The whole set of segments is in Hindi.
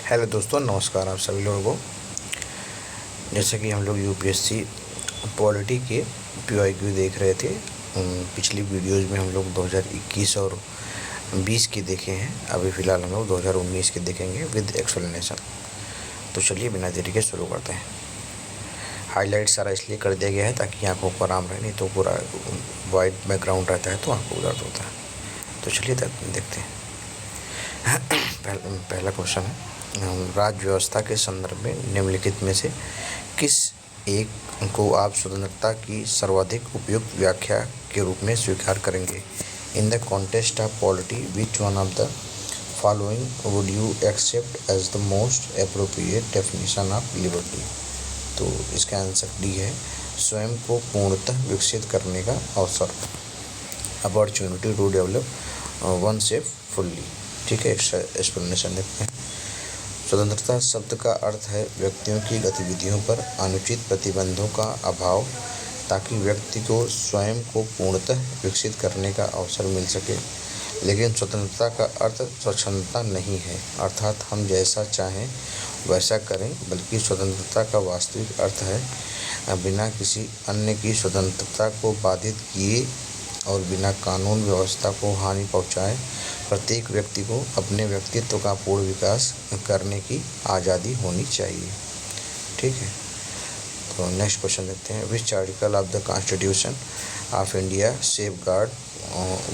हेलो दोस्तों, नमस्कार आप सभी लोगों को। जैसे कि हम लोग यूपीएससी पॉलिटी के पीवाईक्यू देख रहे थे। पिछली वीडियोज़ में हम लोग 2021 और 20 की देखे हैं। अभी फ़िलहाल हम लोग 2019 के देखेंगे विद एक्सप्लेनेशन। तो चलिए बिना देरी के शुरू करते हैं। हाईलाइट सारा इसलिए कर दिया गया है ताकि आँखों को आराम रहे, नहीं तो पूरा वाइट बैकग्राउंड रहता है तो आँखों को दर्द होता है। तो चलिए देखते हैं। पहला क्वेश्चन है, राज्य व्यवस्था के संदर्भ में निम्नलिखित में से किस एक को आप स्वतंत्रता की सर्वाधिक उपयुक्त व्याख्या के रूप में स्वीकार करेंगे? In the context of polity which one of the following would you accept as the most appropriate definition of liberty? तो इसका आंसर डी है, स्वयं को पूर्णतः विकसित करने का अवसर, opportunity to develop one self fully. ठीक है, एक्सप्लेनेशन देखते हैं। स्वतंत्रता शब्द का अर्थ है व्यक्तियों की गतिविधियों पर अनुचित प्रतिबंधों का अभाव, ताकि व्यक्ति को स्वयं को पूर्णतः विकसित करने का अवसर मिल सके। लेकिन स्वतंत्रता का अर्थ स्वच्छंदता नहीं है, अर्थात हम जैसा चाहें वैसा करें, बल्कि स्वतंत्रता का वास्तविक अर्थ है बिना किसी अन्य की स्वतंत्रता को बाधित किए और बिना कानून व्यवस्था को हानि पहुंचाए प्रत्येक व्यक्ति को अपने व्यक्तित्व का पूर्ण विकास करने की आज़ादी होनी चाहिए। ठीक है, तो नेक्स्ट क्वेश्चन देखते हैं। Which article of the constitution of India safeguard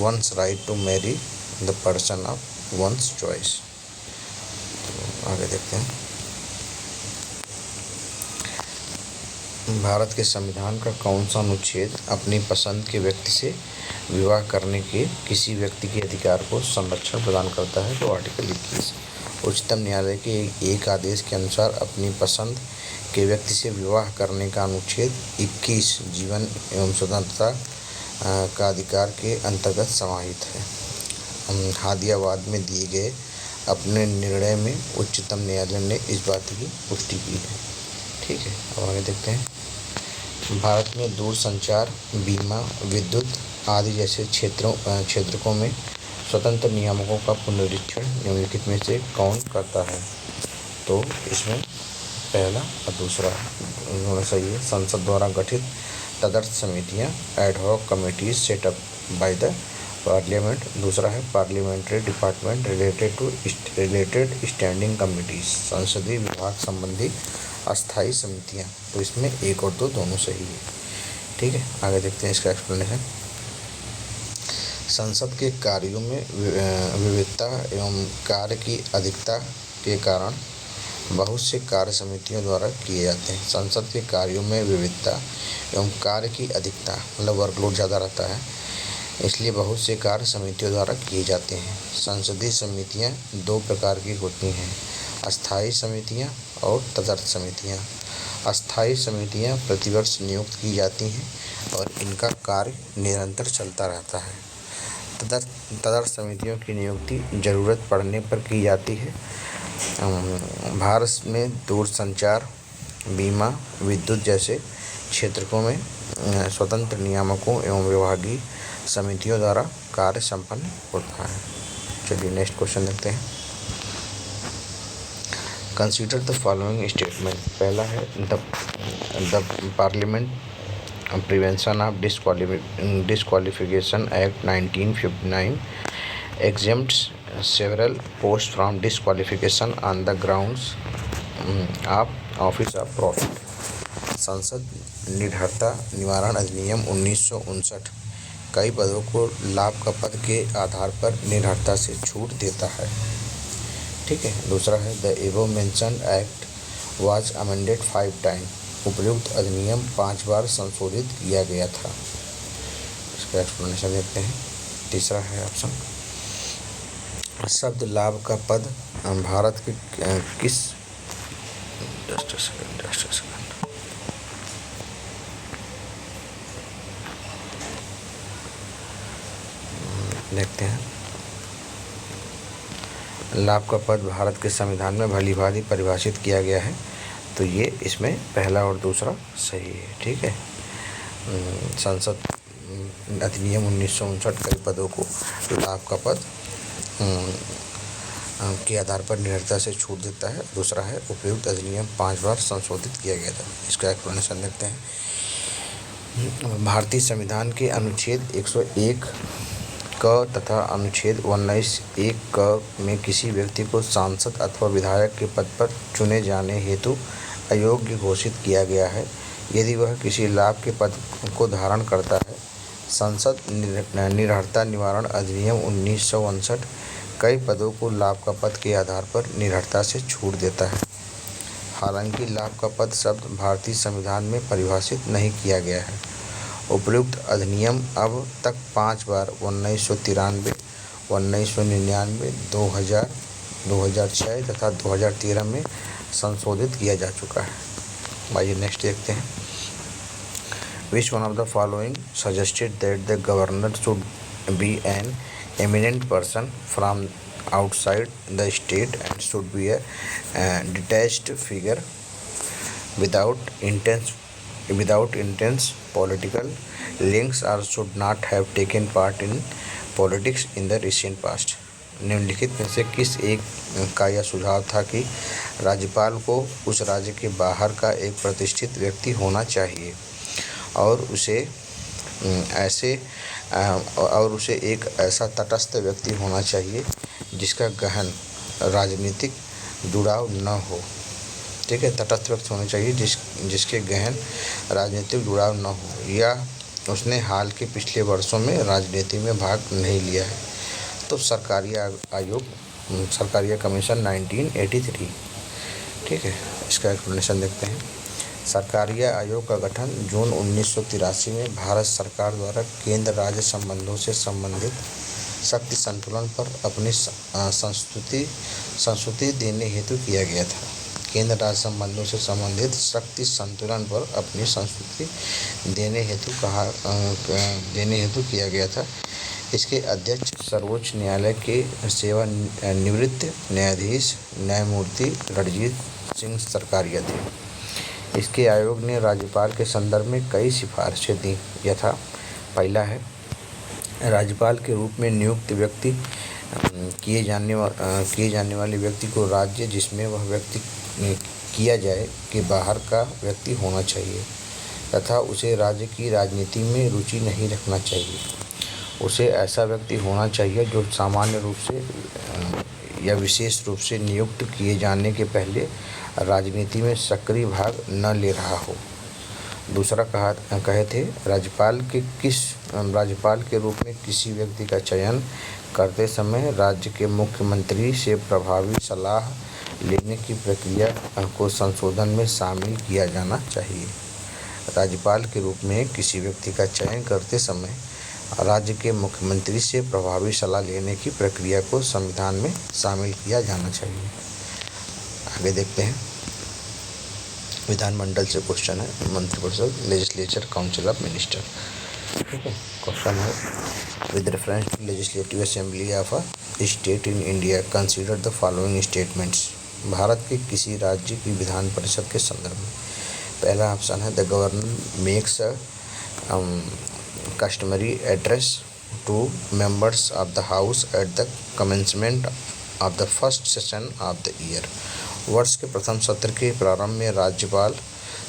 one's right to marry the person of one's choice? तो आगे देखते हैं। भारत के संविधान का कौन सा अनुच्छेद अपनी पसंद के व्यक्ति से विवाह करने के किसी व्यक्ति के अधिकार को संरक्षण प्रदान करता है? तो आर्टिकल 21। उच्चतम न्यायालय के एक आदेश के अनुसार अपनी पसंद के व्यक्ति से विवाह करने का अनुच्छेद 21 जीवन एवं स्वतंत्रता का अधिकार के अंतर्गत समाहित है। हादियाबाद में दिए गए अपने निर्णय में उच्चतम न्यायालय ने इस बात की पुष्टि की है। ठीक है, अब आगे देखते हैं। भारत में दूरसंचार, बीमा, विद्युत आदि जैसे क्षेत्रों में स्वतंत्र नियामकों का पुनरीक्षण निम्नलिखित में से कौन करता है? तो इसमें पहला और दूसरा दोनों सही है। संसद द्वारा गठित तदर्थ समितियां, ad hoc committees setup by the parliament. दूसरा है parliamentary department related standing committees, संसदीय विभाग संबंधी अस्थायी समितियां। तो इसमें एक और दो दोनों सही है। ठीक है, आगे देखते हैं इसका एक्सप्लेनेशन। संसद के कार्यों में विविधता एवं कार्य की अधिकता के कारण बहुत से कार्य समितियों द्वारा किए जाते हैं। संसद के कार्यों में विविधता एवं कार्य की अधिकता मतलब वर्कलोड ज़्यादा रहता है, इसलिए बहुत से कार्य समितियों द्वारा किए जाते हैं। संसदीय समितियां दो प्रकार की होती हैं, अस्थायी समितियां और तदर्थ समितियां। अस्थायी समितियां प्रतिवर्ष नियुक्त की जाती हैं और इनका कार्य निरंतर चलता रहता है। तदर्थ समितियों की नियुक्ति ज़रूरत पड़ने पर की जाती है। भारत में दूरसंचार, बीमा, विद्युत जैसे क्षेत्रों में स्वतंत्र नियामकों एवं विभागीय समितियों द्वारा कार्य संपन्न होता है। चलिए नेक्स्ट क्वेश्चन देखते हैं। Consider the following statement. पहला है the parliament prevention of disqualification act 1959 exempts several posts from disqualification on the grounds of office of profit। संसद निर्भरता निवारण अधिनियम 1959 कई पदों को लाभ का पद के आधार पर निर्भरता से छूट देता है। ठीक है, दूसरा है the above mentioned act was amended 5 times. उपयुक्त अधिनियम 5 बार संशोधित किया गया था। इसका एक्सप्लेनेशन देखते हैं। तीसरा है ऑप्शन, शब्द लाभ का पद भारत के किस जस्ट सेकंड देखते हैं। लाभ का पद भारत के संविधान में भलीभांति परिभाषित किया गया है, तो ये इसमें पहला और दूसरा सही है। ठीक है, संसद अधिनियम 1959 कई पदों को लाभ का पद के आधार पर निर्भरता से छूट देता है। दूसरा है उपयुक्त अधिनियम 5 बार संशोधित किया गया था। इसका एक्सप्लेनेशन देखते हैं। भारतीय संविधान के अनुच्छेद 101 क तथा अनुच्छेद 19(1) क में किसी व्यक्ति को सांसद अथवा विधायक के पद पर चुने जाने हेतु अयोग्य घोषित किया गया है यदि वह किसी लाभ के पद को धारण करता है। संसद निरर्हता निवारण अधिनियम 1959 कई पदों को लाभ का पद के आधार पर निरर्हता से छूट देता है। हालांकि लाभ का पद शब्द भारतीय संविधान में परिभाषित नहीं किया गया है। उपयुक्त अधिनियम अब तक 5 बार 1993, 1999, 2000, 2006 तथा 2013 में संशोधित किया जा चुका है। आइए नेक्स्ट देखते हैं। Which one of the following suggested that the governor should be an eminent person from outside the state and should be a detached figure without intense political links or should not have taken part in politics in the recent past? निम्नलिखित में से किस एक का यह सुझाव था कि राज्यपाल को उस राज्य के बाहर का एक प्रतिष्ठित व्यक्ति होना चाहिए और उसे एक ऐसा तटस्थ व्यक्ति होना चाहिए जिसका गहन राजनीतिक जुड़ाव न हो। ठीक है, तटस्थ व्यक्ति होना चाहिए जिसके गहन राजनीतिक जुड़ाव न हो या उसने हाल के पिछले वर्षों में राजनीति में भाग नहीं लिया है। तो सरकारिया कमीशन 1983। ठीक है, इसका एक्सप्लेनेशन देखते हैं। सरकारिया आयोग का गठन जून 1983 में भारत सरकार द्वारा केंद्र राज्य संबंधों से संबंधित शक्ति संतुलन पर अपनी संस्तुति देने हेतु किया गया था। केंद्र राज्य संबंधों से संबंधित शक्ति संतुलन पर अपनी संस्तुति देने हेतु किया गया था। इसके अध्यक्ष सर्वोच्च न्यायालय के सेवानिवृत्त न्यायाधीश न्यायमूर्ति रणजीत सिंह सरकारिया थे। इसके आयोग ने राज्यपाल के संदर्भ में कई सिफारिशें दी। यथा पहला है राज्यपाल के रूप में नियुक्त व्यक्ति किए जाने वाले व्यक्ति को राज्य जिसमें वह व्यक्ति किया जाए के बाहर का व्यक्ति होना चाहिए तथा उसे राज्य की राजनीति में रुचि नहीं रखना चाहिए। उसे ऐसा व्यक्ति होना चाहिए जो सामान्य रूप से या विशेष रूप से नियुक्त किए जाने के पहले राजनीति में सक्रिय भाग न ले रहा हो। दूसरा कहे थे राज्यपाल के रूप में किसी व्यक्ति का चयन करते समय राज्य के मुख्यमंत्री से प्रभावी सलाह लेने की प्रक्रिया को संशोधन में शामिल किया जाना चाहिए। राज्यपाल के रूप में किसी व्यक्ति का चयन करते समय राज्य के मुख्यमंत्री से प्रभावी सलाह लेने की प्रक्रिया को संविधान में शामिल किया जाना चाहिए। आगे देखते हैं। विधानमंडल से क्वेश्चन है, मंत्रिपरिषद लेजिस्लेचर काउंसिल ऑफ मिनिस्टर। ठीक है, क्वेश्चन है with reference to legislative assembly of a state in India consider the following statements. Bharat के किसी राज्य की विधान परिषद के संदर्भ में पहला ऑप्शन है the governor makes a customary address to members of the house at the commencement of the first session of the year। वर्ष के प्रथम सत्र के प्रारंभ में राज्यपाल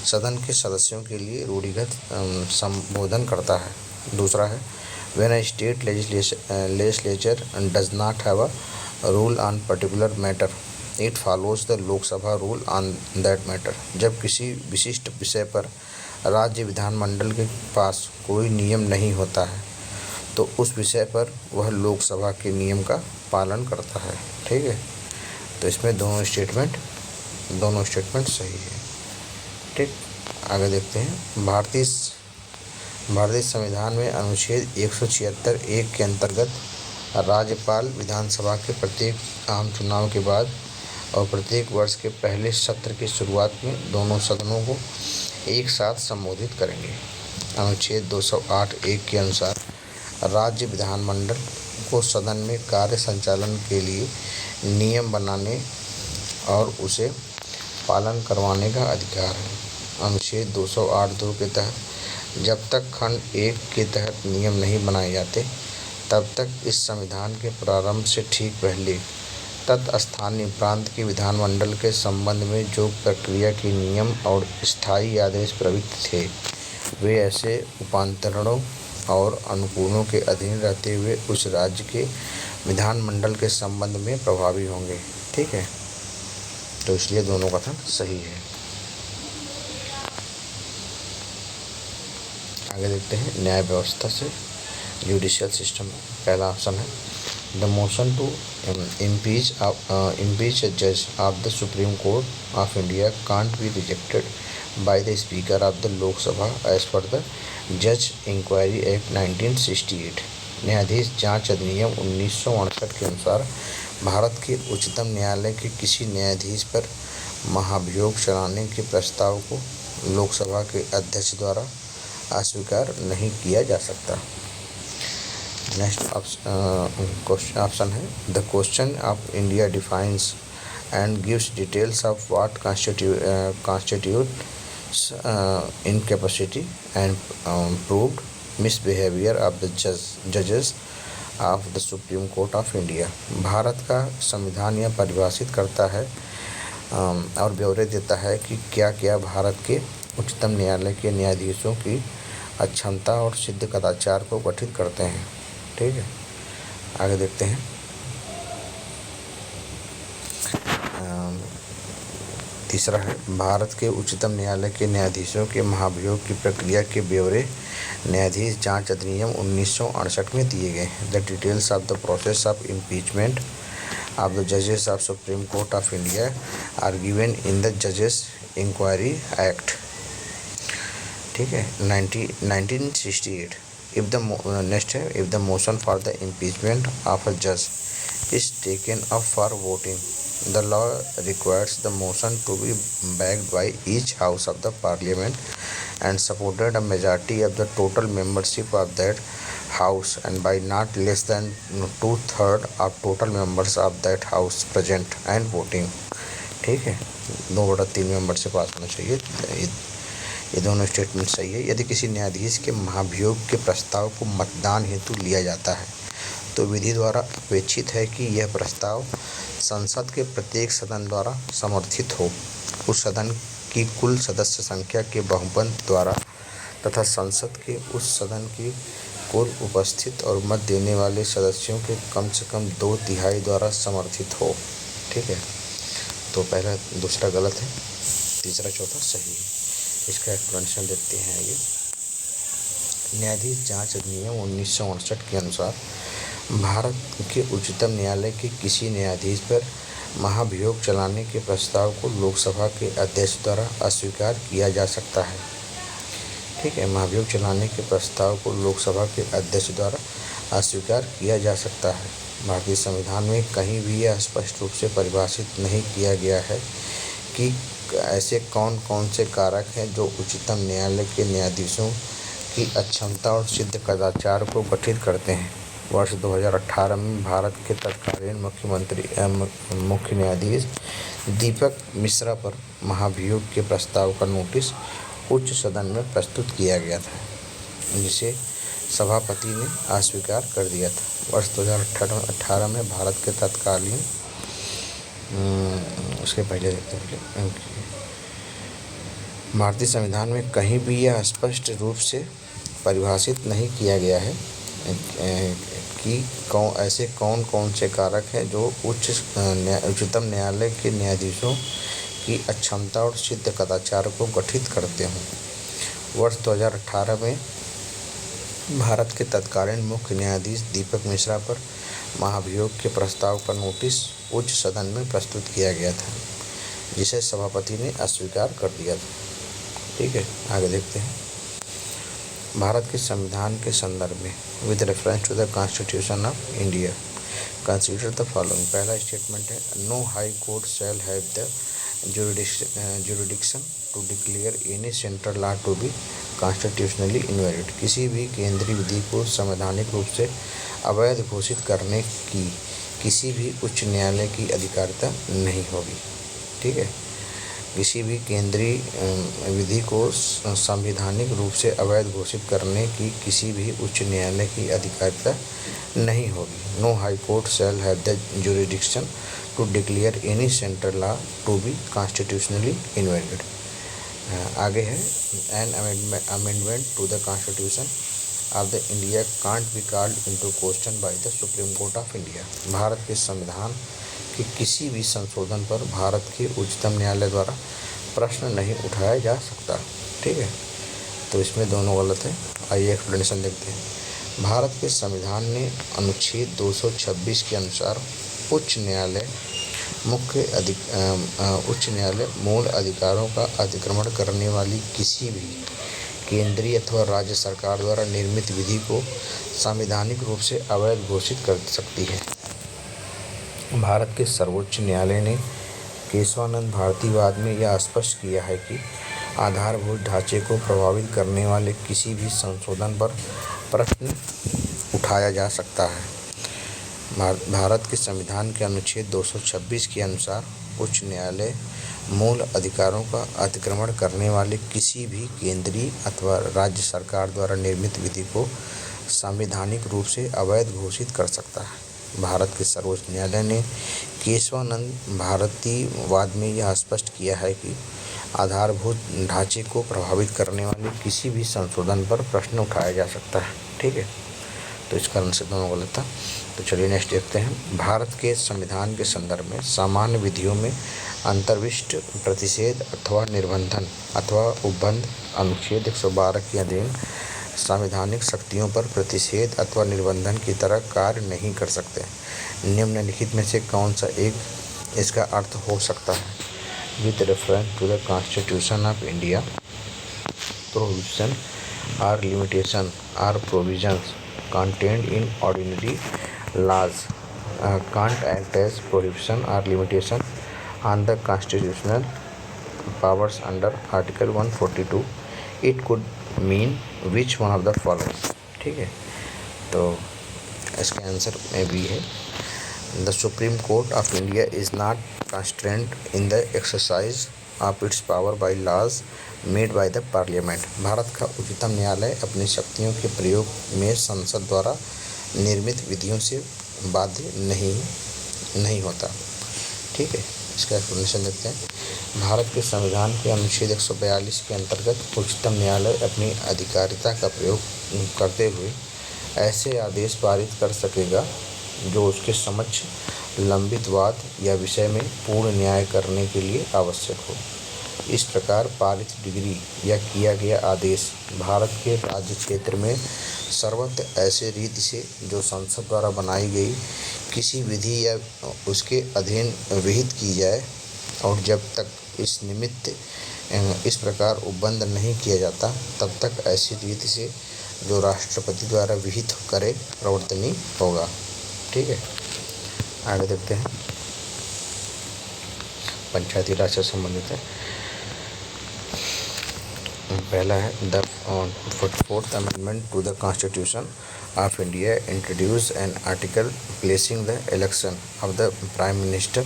सदन के सदस्यों के लिए रूढ़िगत संबोधन करता है। दूसरा है when a state legislature does not have a rule on particular matter it follows the Lok Sabha rule on that matter। जब किसी विशिष्ट विषय पर राज्य विधानमंडल के पास कोई नियम नहीं होता है तो उस विषय पर वह लोकसभा के नियम का पालन करता है। ठीक है, तो इसमें दोनों स्टेटमेंट सही है। ठीक, आगे देखते हैं। भारतीय संविधान में अनुच्छेद 176(1) के अंतर्गत राज्यपाल विधानसभा के प्रत्येक आम चुनाव के बाद और प्रत्येक वर्ष के पहले सत्र की शुरुआत में दोनों सदनों को एक साथ संबोधित करेंगे। अनुच्छेद 208(1) के अनुसार राज्य विधानमंडल को सदन में कार्य संचालन के लिए नियम बनाने और उसे पालन करवाने का अधिकार है। अनुच्छेद 208(2) के तहत जब तक खंड 1 के तहत नियम नहीं बनाए जाते तब तक इस संविधान के प्रारंभ से ठीक पहले तत्स्थानीय प्रांत के विधानमंडल के संबंध में जो प्रक्रिया के नियम और स्थायी आदेश प्रवृत्त थे, वे ऐसे उपांतरणों और अनुकूलों के अधीन रहते हुए उस राज्य के विधानमंडल के संबंध में प्रभावी होंगे। ठीक है, तो इसलिए दोनों कथन सही है। आगे देखते हैं न्याय व्यवस्था से, जुडिशियल सिस्टम। पहला ऑप्शन है the motion to impeach a judge of the Supreme Court of India can't be rejected by the Speaker of the Lok Sabha as per the Judge Inquiry Act 1968। न्यायाधीश जांच अधिनियम 1968 के अनुसार भारत के उच्चतम न्यायालय के किसी न्यायाधीश पर महाभियोग चलाने के प्रस्ताव को लोकसभा के अध्यक्ष द्वारा अस्वीकार नहीं किया जा सकता। नेक्स्ट ऑप्शन है the question of India defines and gives details of what constitutes incapacity and proved misbehavior of the judges of the Supreme Court of India। Bharat का संविधान यह परिभाषित करता है और ब्यौरे देता है कि क्या क्या भारत के उच्चतम न्यायालय के न्यायाधीशों की अक्षमता और सिद्ध कदाचार को गठित करते हैं। ठीक है, आगे देखते हैं। तीसरा है भारत के उच्चतम न्यायालय के न्यायाधीशों के महाभियोग की प्रक्रिया के ब्यौरे न्यायाधीश जांच अधिनियम 1968 में दिए गए हैं। The details of the process of impeachment of the जजेस of supreme court of India are given in the जजेस इंक्वायरी एक्ट। ठीक है, 1968। If the motion for the impeachment of a judge is taken up for voting, the law requires the motion to be backed by each house of the parliament and supported a majority of the total membership of that house and by not less than 2/3 of total members of that house present and voting। ठीक है, 2/3 मेंबर से पास होना चाहिए। ये दोनों स्टेटमेंट सही है। यदि किसी न्यायाधीश के महाभियोग के प्रस्ताव को मतदान हेतु लिया जाता है तो विधि द्वारा अपेक्षित है कि यह प्रस्ताव संसद के प्रत्येक सदन द्वारा समर्थित हो, उस सदन की कुल सदस्य संख्या के बहुमत द्वारा तथा संसद के उस सदन की कुल उपस्थित और मत देने वाले सदस्यों के कम से कम 2/3 द्वारा समर्थित हो। ठीक है, तो पहला दूसरा गलत है, तीसरा चौथा सही है। इसका एक्सप्लेनेशन देखते हैं। ये न्यायाधीश जांच अधिनियम 1968 के अनुसार भारत के उच्चतम न्यायालय के किसी न्यायाधीश पर महाभियोग चलाने के प्रस्ताव को लोकसभा के अध्यक्ष द्वारा अस्वीकार किया जा सकता है। ठीक है, महाभियोग चलाने के प्रस्ताव को लोकसभा के अध्यक्ष द्वारा अस्वीकार किया जा सकता है। भारतीय संविधान में कहीं भी यह स्पष्ट रूप से परिभाषित नहीं किया गया है कि ऐसे कौन कौन से कारक हैं जो उच्चतम न्यायालय के न्यायाधीशों की अक्षमता और सिद्ध कदाचार को गठित करते हैं। वर्ष 2018 में भारत के तत्कालीन मुख्य न्यायाधीश दीपक मिश्रा पर महाभियोग के प्रस्ताव का नोटिस उच्च सदन में प्रस्तुत किया गया था, जिसे सभापति ने अस्वीकार कर दिया था। वर्ष 2018 में भारत के तत्कालीन उसके पहले देखते हैं। भारतीय संविधान में कहीं भी यह स्पष्ट रूप से परिभाषित नहीं किया गया है कि ऐसे कौन कौन से कारक हैं जो उच्चतम न्यायालय के न्यायाधीशों की अक्षमता और सिद्ध कदाचार को गठित करते हों। वर्ष 2018 में भारत के तत्कालीन मुख्य न्यायाधीश दीपक मिश्रा पर महाभियोग के प्रस्ताव का नोटिस उच्च सदन में प्रस्तुत किया गया था, जिसे सभापति ने अस्वीकार कर दिया था। ठीक है, आगे देखते हैं। भारत के संविधान के संदर्भ में with reference to the constitution of India consider the following. पहला स्टेटमेंट है no high court shall have the jurisdiction to declare any central law to be constitutionally invalid. किसी भी केंद्रीय विधि को संवैधानिक रूप से अवैध घोषित करने की किसी भी उच्च न्यायालय की अधिकारिता नहीं होगी। ठीक है, किसी भी केंद्रीय विधि को संवैधानिक रूप से अवैध घोषित करने की किसी भी उच्च न्यायालय की अधिकारिता नहीं होगी। No high court shall have the jurisdiction to declare any central law to be constitutionally invalid. आगे है, an amendment to the constitution of the India can't be called into question by the supreme court of India. Bharat के संविधान के किसी भी संशोधन पर भारत के उच्चतम न्यायालय द्वारा प्रश्न नहीं उठाया जा सकता। ठीक है, तो इसमें दोनों गलत है। आइए एक्सप्लेनेशन देखते हैं। भारत के संविधान ने अनुच्छेद 226 के अनुसार उच्च न्यायालय मूल अधिकारों का अतिक्रमण करने वाली किसी भी केंद्रीय अथवा राज्य सरकार द्वारा निर्मित विधि को संवैधानिक रूप से अवैध घोषित कर सकती है। भारत के सर्वोच्च न्यायालय ने केशवानंद भारतीवाद में यह स्पष्ट किया है कि आधारभूत ढांचे को प्रभावित करने वाले किसी भी संशोधन पर प्रश्न उठाया जा सकता है। भारत के संविधान के अनुच्छेद 226 के अनुसार उच्च न्यायालय मूल अधिकारों का अतिक्रमण करने वाले किसी भी केंद्रीय अथवा राज्य सरकार द्वारा निर्मित विधि को संवैधानिक रूप से अवैध घोषित कर सकता है। भारत के सर्वोच्च न्यायालय ने केशवानंद भारतीवाद में यह स्पष्ट किया है कि आधारभूत ढांचे को प्रभावित करने वाले किसी भी संशोधन पर प्रश्न उठाया जा सकता है। ठीक है, तो इस कारण से दोनों गलत था। तो चलिए नेक्स्ट देखते हैं। भारत के संविधान के संदर्भ में सामान्य विधियों में अंतर्विष्ट प्रतिषेध अथवा निर्बंधन अथवा उपबंध अनुच्छेद 112 के अधीन संवैधानिक शक्तियों पर प्रतिषेध अथवा निर्बंधन की तरह कार्य नहीं कर सकते। निम्नलिखित में से कौन सा एक इसका अर्थ हो सकता है? With reference to the constitution of India, prohibition और लिमिटेशन और provisions contained in ordinary laws can't act as prohibition or limitation on the constitutional powers under Article 142. It could mean which one of the following? ठीक है, तो इसका आंसर में भी है, the Supreme Court of India is not constrained in the exercise of its power by laws made by the Parliament. Bharat का उच्चतम न्यायालय अपनी शक्तियों के प्रयोग में संसद द्वारा निर्मित विधियों से बाध्य नहीं होता। ठीक है, इसका एक्सप्लेनेशन देखते हैं। भारत के संविधान के अनुच्छेद 142 के अंतर्गत उच्चतम न्यायालय अपनी अधिकारिता का प्रयोग करते हुए ऐसे आदेश पारित कर सकेगा जो उसके समक्ष लंबित वाद या विषय में पूर्ण न्याय करने के लिए आवश्यक हो। इस प्रकार पारित डिग्री या किया गया आदेश भारत के राज्य क्षेत्र में सर्वत्र ऐसे रीति से जो संसद द्वारा बनाई गई किसी विधि या उसके अधीन विहित की जाए, और जब तक इस प्रकार उपबंध नहीं किया जाता तब तक ऐसी रीति से जो राष्ट्रपति द्वारा विहित करे प्रवर्तनीय होगा। ठीक है, आगे देखते हैं। पंचायती राज से संबंधित है। पहला है the 44th amendment to the constitution of India introduce an article placing the election of the prime minister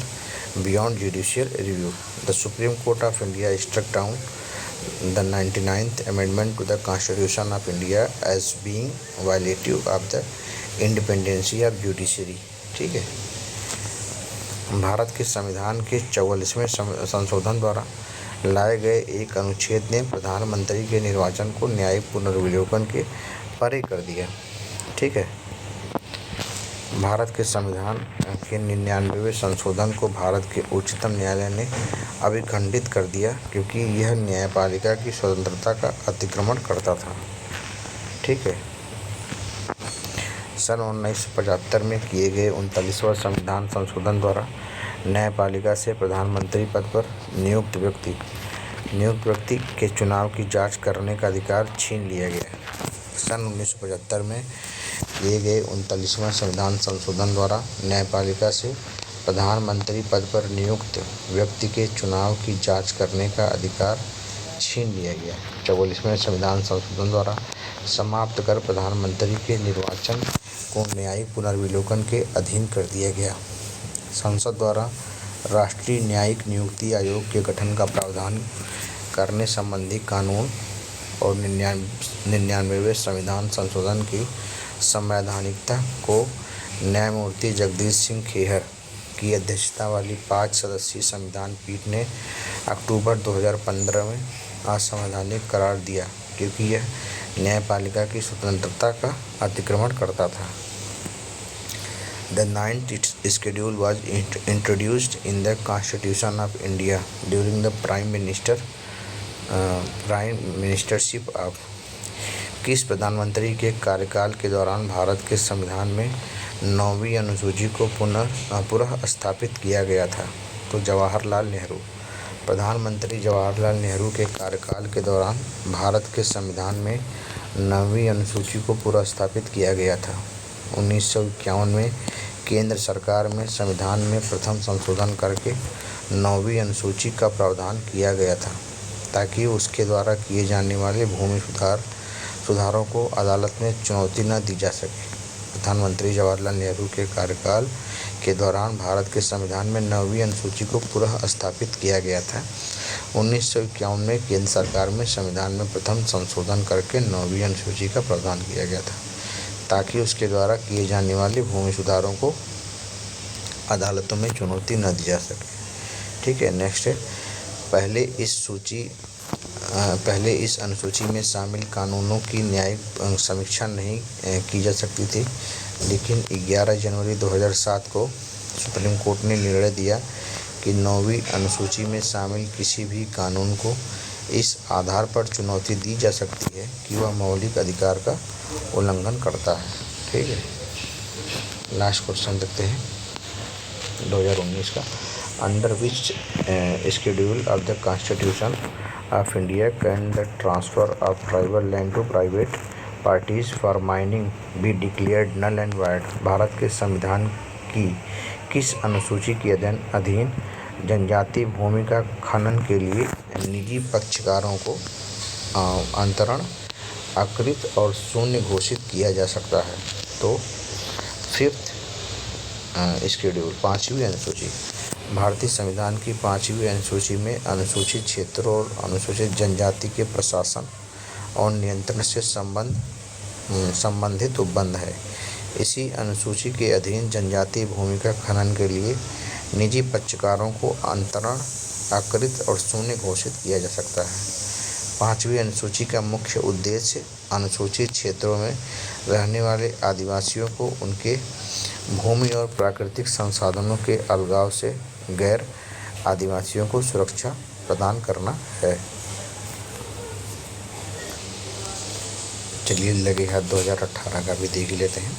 beyond judicial review. The supreme court of India struck down the 99th amendment to the Constitution of India as being violative of the independency of judiciary। ठीक है, भारत के संविधान के 44वें संशोधन द्वारा लाए गए एक अनुच्छेद ने प्रधानमंत्री के निर्वाचन को न्यायिक पुनर्विलोकन के परे कर दिया। ठीक है, भारत के संविधान के 99वें संशोधन को भारत के उच्चतम न्यायालय ने अभिखंडित कर दिया क्योंकि यह न्यायपालिका की स्वतंत्रता का अतिक्रमण करता था। ठीक है, सन 1975 में किए गए 39वां संविधान संशोधन द्वारा न्यायपालिका से प्रधानमंत्री पद पर नियुक्त व्यक्ति के चुनाव की जांच करने का अधिकार छीन लिया गया। सन 1975 में किए गए 39वां संविधान संशोधन द्वारा न्यायपालिका से प्रधानमंत्री पद पर नियुक्त व्यक्ति के चुनाव की जांच करने का अधिकार छीन लिया गया। 44वें संविधान संशोधन द्वारा समाप्त कर प्रधानमंत्री के निर्वाचन को न्यायिक पुनर्विलोकन के अधीन कर दिया गया। संसद द्वारा राष्ट्रीय न्यायिक नियुक्ति आयोग के गठन का प्रावधान करने संबंधी कानून और 99वें संविधान संशोधन की संवैधानिकता को न्यायमूर्ति जगदीश सिंह खेहर की अध्यक्षता वाली 5 सदस्यीय संविधान पीठ ने अक्टूबर 2015 में असंवैधानिक करार दिया क्योंकि यह न्यायपालिका की स्वतंत्रता का अतिक्रमण करता था। The ninth schedule was introduced in the Constitution of India during the Prime Ministership of किस प्रधानमंत्री के कार्यकाल के दौरान भारत के संविधान में 9वीं अनुसूची को पुनः स्थापित किया गया था? तो जवाहरलाल नेहरू। प्रधानमंत्री जवाहरलाल नेहरू के कार्यकाल के दौरान भारत के संविधान में 9वीं अनुसूची को पुनः स्थापित किया गया था। 1951 में केंद्र सरकार में संविधान में प्रथम संशोधन करके 9वीं अनुसूची का प्रावधान किया गया था ताकि उसके द्वारा किए जाने वाले भूमि सुधारों को अदालत में चुनौती न दी जा सके। प्रधानमंत्री जवाहरलाल नेहरू के कार्यकाल के दौरान भारत के संविधान में 9वीं अनुसूची को पुनः स्थापित किया गया था। 1951 में केंद्र सरकार में संविधान में प्रथम संशोधन करके 9वीं अनुसूची का प्रावधान किया गया था ताकि उसके द्वारा किए जाने वाले भूमि सुधारों को अदालतों में चुनौती न दी जा सके। ठीक है, नेक्स्ट है, पहले इस अनुसूची में शामिल कानूनों की न्यायिक समीक्षा नहीं की जा सकती थी, लेकिन 11 जनवरी 2007 को सुप्रीम कोर्ट ने निर्णय दिया कि 9वीं अनुसूची में शामिल किसी भी कानून को इस आधार पर चुनौती दी जा सकती है कि वह मौलिक अधिकार का उल्लंघन करता है। ठीक है, लास्ट क्वेश्चन देखते हैं 2019 का। Under which schedule of the constitution of India can the transfer of tribal land to private parties for mining be declared null and void? Bharat के संविधान की किस अनुसूची के अधीन जनजातीय भूमि का खनन के लिए निजी पक्षकारों को अंतरण, अकृत और शून्य घोषित किया जा सकता है? तो 5th शेड्यूल, 5वीं अनुसूची। भारतीय संविधान की 5वीं अनुसूची में अनुसूचित क्षेत्रों और अनुसूचित जनजाति के प्रशासन और नियंत्रण से संबंधित उपबंध है। इसी अनुसूची के अधीन जनजातीय भूमि का खनन के लिए निजी पक्षकारों को अंतरण, अकृत और शून्य घोषित किया जा सकता है। 5वीं अनुसूची का मुख्य उद्देश्य अनुसूचित क्षेत्रों में रहने वाले आदिवासियों को उनके भूमि और प्राकृतिक संसाधनों के अलगाव से गैर आदिवासियों को सुरक्षा प्रदान करना है। चलिए लगे हाथ 2018 का भी देख लेते हैं।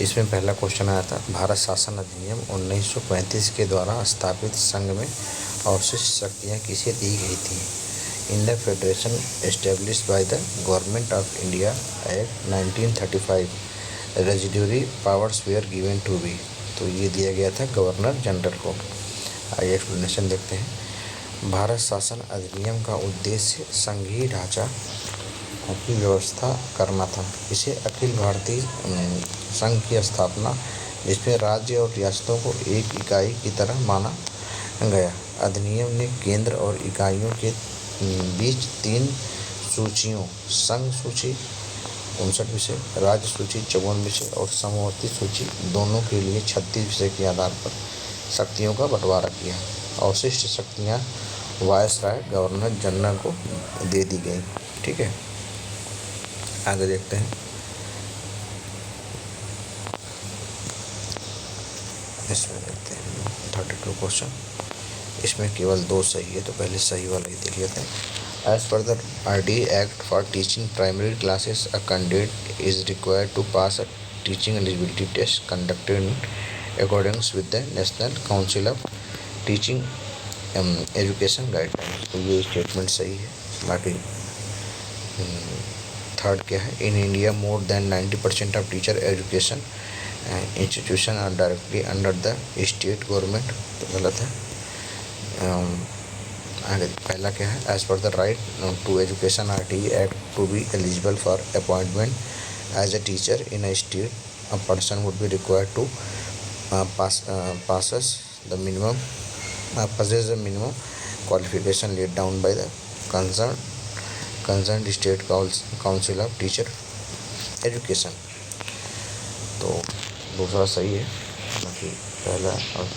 इसमें पहला क्वेश्चन आया था, भारत शासन अधिनियम 1935 के द्वारा स्थापित संघ में अवशिष्ट शक्तियाँ किसे दी गई थी? In the federation established by the government of India act 1935 residuary powers were given to be. तो ये दिया गया था गवर्नर जनरल को। आइए एक्सप्लेनेशन देखते हैं। भारत शासन अधिनियम का उद्देश्य संघीय ढांचा की व्यवस्था करना था। इसे अखिल भारतीय संघ की स्थापना, जिसमें राज्य और रियासतों को एक इकाई की तरह माना गया। अधिनियम ने केंद्र और इकाइयों के बीच 3 सूचियों, संघ सूची 59 विषय, राज्य सूची 54 विषय और समवर्ती सूची दोनों के लिए 36 विषय के आधार पर शक्तियों का बंटवारा किया। अवशिष्ट शक्तियाँ वायसराय गवर्नर जनरल को दे दी गई। ठीक है, आगे देखते हैं। इसमें देखते हैं 32 क्वेश्चन। इसमें केवल 2 सही है, तो पहले सही वाला ही देख लेते हैं। As per the RDA act for teaching primary classes, a candidate is required to pass a teaching eligibility test conducted in accordings with the national council of teaching education guidelines. तो ये स्टेटमेंट सही है। बाकी थर्ड क्या है, in India more than 90% of teacher education institution are directly under the state government. तो गलत है। आगे पहला क्या है, as per the right to education RDA act to be eligible for appointment as a teacher in a state, a person would be required to possess the minimum qualification laid down by the concerned state council of teacher education। तो दूसरा सही है। बाकी पहला और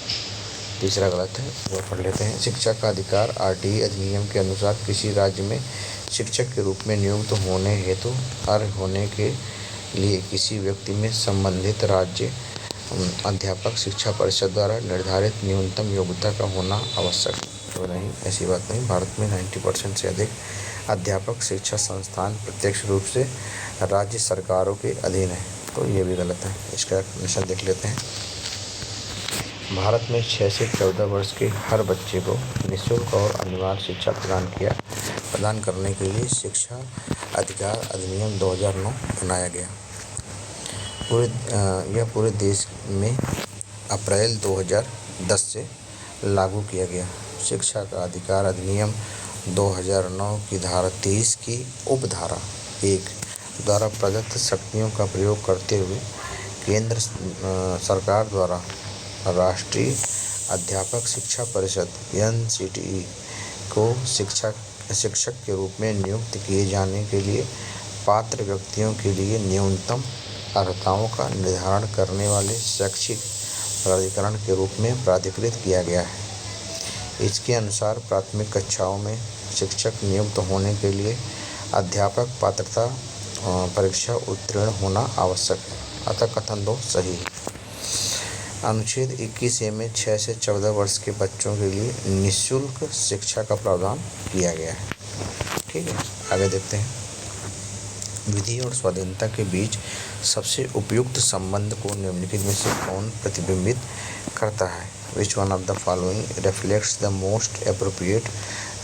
तीसरा गलत है, वो पढ़ लेते हैं। शिक्षा का अधिकार आरटीई अधिनियम के अनुसार किसी राज्य में शिक्षक के रूप में नियुक्त होने हेतु अर्ह होने के लिए किसी व्यक्ति में संबंधित राज्य अध्यापक शिक्षा परिषद द्वारा निर्धारित न्यूनतम योग्यता का होना आवश्यक है। तो नहीं, ऐसी बात नहीं। भारत में 90% से अधिक अध्यापक शिक्षा संस्थान प्रत्यक्ष रूप से राज्य सरकारों के अधीन है, तो ये भी गलत है। इसका एक्सप्लेनेशन देख लेते हैं। भारत में 6 से 14 वर्ष के हर बच्चे को निःशुल्क और अनिवार्य शिक्षा प्रदान करने के लिए शिक्षा अधिकार अधिनियम 2009 बनाया गया। यह पूरे देश में अप्रैल 2010 से लागू किया गया। शिक्षा का अधिकार अधिनियम 2009 की धारा 23 की उपधारा 1 द्वारा प्रदत्त शक्तियों का प्रयोग करते हुए केंद्र सरकार द्वारा राष्ट्रीय अध्यापक शिक्षा परिषद (NCTE) को शिक्षक के रूप में नियुक्त किए जाने के लिए पात्र व्यक्तियों के लिए न्यूनतम अर्हताओं का निर्धारण करने वाले शैक्षिक प्राधिकरण के रूप में प्राधिकृत किया गया है। इसके अनुसार प्राथमिक कक्षाओं में शिक्षक नियुक्त होने के लिए अध्यापक पात्रता परीक्षा उत्तीर्ण होना आवश्यक है, अतः कथन 2 सही है। अनुच्छेद 21A में 6 से 14 वर्ष के बच्चों के लिए निःशुल्क शिक्षा का प्रावधान किया गया है। ठीक है, आगे देखते हैं। विधि और स्वाधीनता के बीच सबसे उपयुक्त संबंध को निम्नलिखित में से कौन प्रतिबिंबित करता है? Which one of the following reflects the most appropriate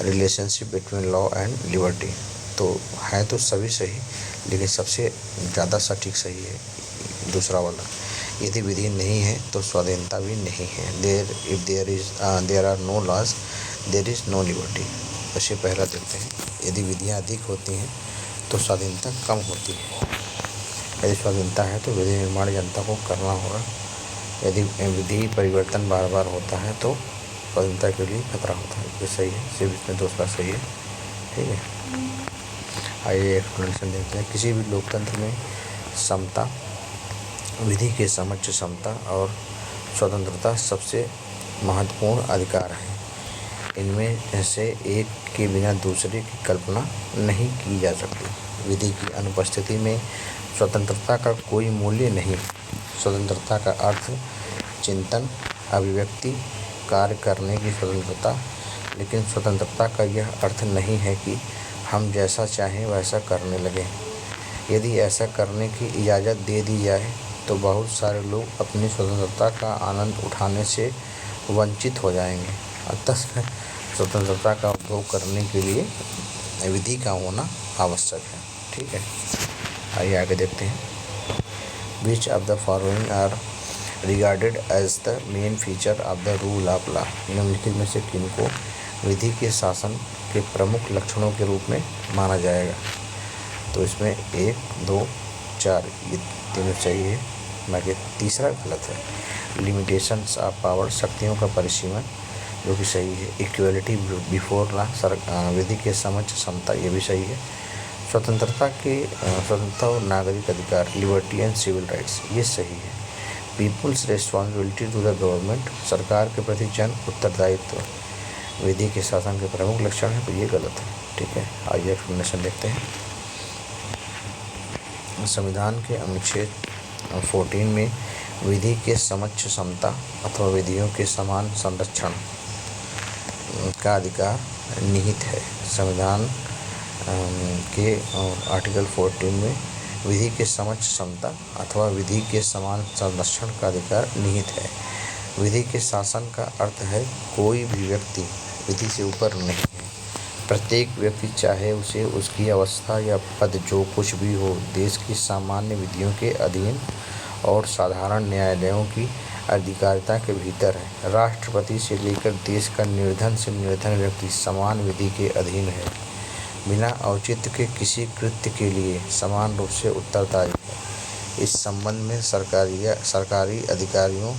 relationship between law and liberty? तो है तो सभी सही, लेकिन सबसे ज़्यादा सटीक सही है दूसरा वाला। यदि विधि नहीं है तो स्वाधीनता भी नहीं है। There are no laws, there is no liberty। वैसे पहला देखते हैं। यदि विधियाँ अधिक होती हैं तो स्वाधीनता कम होती है। यदि स्वाधीनता है तो विधि निर्माण जनता को करना होगा। यदि विधि परिवर्तन बार बार होता है तो स्वाधीनता के लिए खतरा होता है। ये सही है, सिर्फ इसमें दूसरा सही है। ठीक है, आइए एक्सप्लेनेशन देखते हैं। किसी भी लोकतंत्र में समता, विधि के समक्ष समता और स्वतंत्रता सबसे महत्वपूर्ण अधिकार हैं। इनमें से एक के बिना दूसरे की कल्पना नहीं की जा सकती। विधि की अनुपस्थिति में स्वतंत्रता का कोई मूल्य नहीं। स्वतंत्रता का अर्थ चिंतन, अभिव्यक्ति, कार्य करने की स्वतंत्रता, लेकिन स्वतंत्रता का यह अर्थ नहीं है कि हम जैसा चाहें वैसा करने लगें। यदि ऐसा करने की इजाज़त दे दी जाए तो बहुत सारे लोग अपनी स्वतंत्रता का आनंद उठाने से वंचित हो जाएंगे। अतः स्वतंत्रता का उपभोग करने के लिए विधि का होना आवश्यक है। ठीक है, आइए आगे देखते हैं। Which of the following are regarded as the main feature of the rule of law? निम्नलिखित में से किनको विधि के शासन के प्रमुख लक्षणों के रूप में माना जाएगा? तो इसमें 1, 2, 4 ये तीनों सही है, बाकी तीसरा गलत है। लिमिटेशंस ऑफ पावर, शक्तियों का परिसीमन, जो कि सही है। इक्वलिटी बिफोर लॉ, विधि के समक्ष समता, ये भी सही है। स्वतंत्रता और नागरिक अधिकार, लिबर्टी एंड सिविल राइट्स, ये सही है। People's responsibility to the government, सरकार के प्रति जन उत्तरदायित्व, विधि के शासन के प्रमुख लक्षण है, तो ये गलत है। ठीक है, आइए एक्सप्लेनेशन देखते हैं। संविधान के अनुच्छेद 14 में विधि के समक्ष समता अथवा विधियों के समान संरक्षण का अधिकार निहित है। संविधान के आर्टिकल 14 में विधि के समक्ष समता अथवा विधि के समान संरक्षण का अधिकार निहित है। विधि के शासन का अर्थ है कोई भी व्यक्ति विधि से ऊपर नहीं है। प्रत्येक व्यक्ति, चाहे उसे उसकी अवस्था या पद जो कुछ भी हो, देश की सामान्य विधियों के अधीन और साधारण न्यायालयों की अधिकारिता के भीतर है। राष्ट्रपति से लेकर देश का निर्धन से निर्धन व्यक्ति समान विधि के अधीन है। बिना औचित्य के किसी कृत्य के लिए समान रूप से उत्तरदायी है। इस संबंध में सरकारी अधिकारियों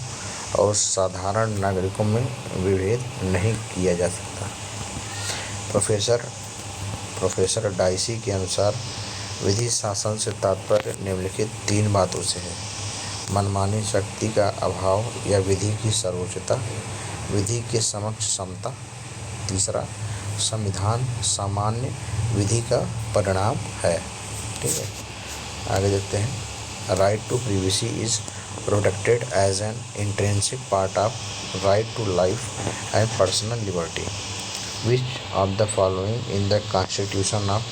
और साधारण नागरिकों में विभेद नहीं किया जा सकता। प्रोफेसर डाइसी के अनुसार विधि शासन से तात्पर्य निम्नलिखित 3 बातों से है। मनमानी शक्ति का अभाव या विधि की सर्वोच्चता, विधि के समक्ष समता। तीसरा, संविधान सामान्य विधि का परिणाम है। ठीक है, आगे देखते हैं। Right to privacy is protected as an intrinsic part of right to life and personal liberty. Which of the following in the constitution of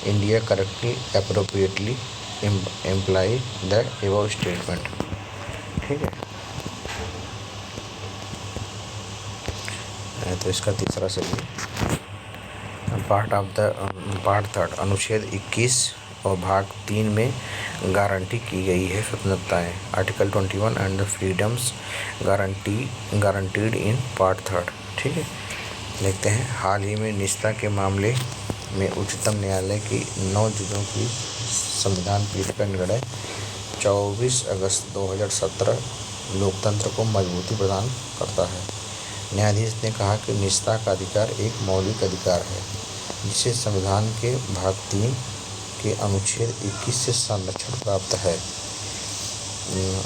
India correctly appropriately imply the above statement. ठीक है, तो इसका तीसरा सही पार्ट थर्ड अनुच्छेद 21 और भाग 3 में गारंटी की गई है स्वतंत्रताएं। Article 21 and the freedoms guaranteed in part third. ठीक है, देखते हैं। हाल ही में निजता के मामले में उच्चतम न्यायालय की 9 जजों की संविधान पीठ का निर्णय 24 अगस्त 2017 लोकतंत्र को मजबूती प्रदान करता है। न्यायाधीश ने कहा कि निजता का अधिकार एक मौलिक अधिकार है जिसे संविधान के भाग 3 के अनुच्छेद 21 से संरक्षण प्राप्त है।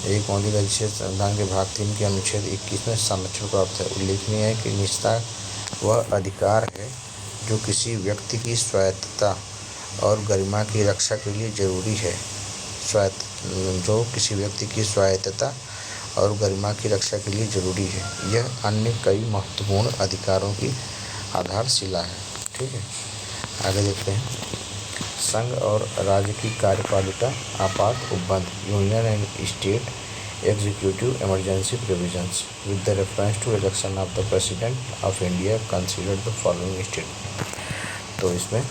एक मौलिक अधिकार जिसे संविधान के भाग 3 के अनुच्छेद 21 में संरक्षण प्राप्त है। उल्लेखनीय है कि निजता वह अधिकार है जो किसी व्यक्ति की स्वायत्तता और गरिमा की रक्षा के लिए जरूरी है। जो किसी व्यक्ति की स्वायत्तता और गरिमा की रक्षा के लिए जरूरी है। यह अन्य कई महत्वपूर्ण अधिकारों की आधारशिला है। ठीक है, आगे देखते हैं। संघ और राज्य की कार्यपालिका आपात उपबंध union and state executive emergency provisions with the reference to election of the president of India consider the following statement. तो इसमें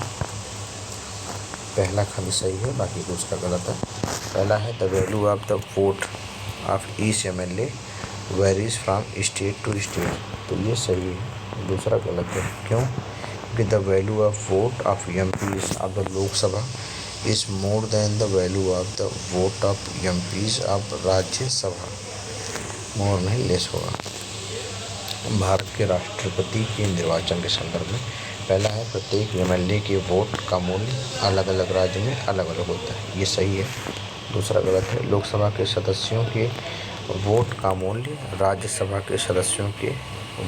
पहला खंड सही है, बाकी दूसरा गलत है। पहला है the value of the vote of each MLA varies from state to state. तो ये सही है, दूसरा गलत है। क्यों? कि the value of vote of MPs of the Lok Sabha is more than the value of the vote of MPs of Rajya Sabha. More नहीं, लेस होगा। भारत के राष्ट्रपति के निर्वाचन के संदर्भ में पहला है प्रत्येक MLA के वोट का मूल्य अलग अलग राज्य में अलग अलग होता है। ये सही है, दूसरा गलत है। लोकसभा के सदस्यों के वोट का मूल्य राज्यसभा के सदस्यों के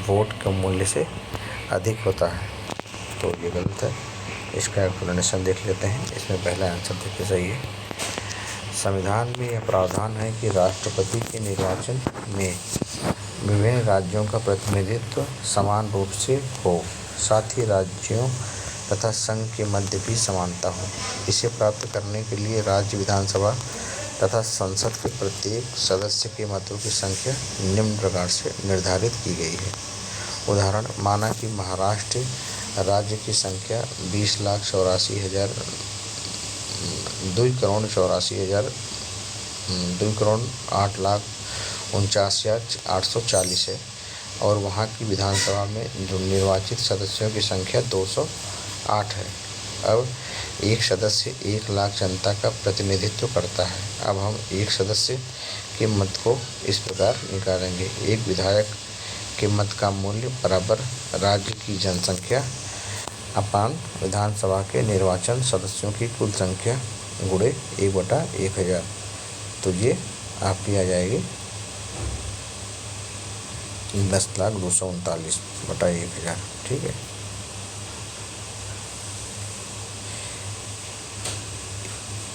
वोट के मूल्य से अधिक होता है। तो ये गलत है। इसका एक्सप्लेनेशन देख लेते हैं। इसमें पहला आंसर देखिए सही है। संविधान में यह प्रावधान है कि राष्ट्रपति के निर्वाचन में विभिन्न राज्यों का प्रतिनिधित्व समान रूप से हो, साथ ही राज्यों तथा संघ के मध्य भी समानता हो। इसे प्राप्त करने के लिए राज्य विधानसभा तथा संसद के प्रत्येक सदस्य के मतों की संख्या निम्न प्रकार से निर्धारित की गई है। उदाहरण, माना कि महाराष्ट्र राज्य की संख्या 2,84,000 2,08,49,840 है और वहाँ की विधानसभा में जो निर्वाचित सदस्यों की संख्या 208 है। अब एक सदस्य 1,00,000 जनता का प्रतिनिधित्व करता है। अब हम एक सदस्य के मत को इस प्रकार निकालेंगे। एक विधायक के मत का मूल्य बराबर राज्य की जनसंख्या अपान विधानसभा के निर्वाचन सदस्यों की कुल संख्या गुणे 1/1000। तो ये आपकी आ जाएगी 10,239/1000। ठीक है,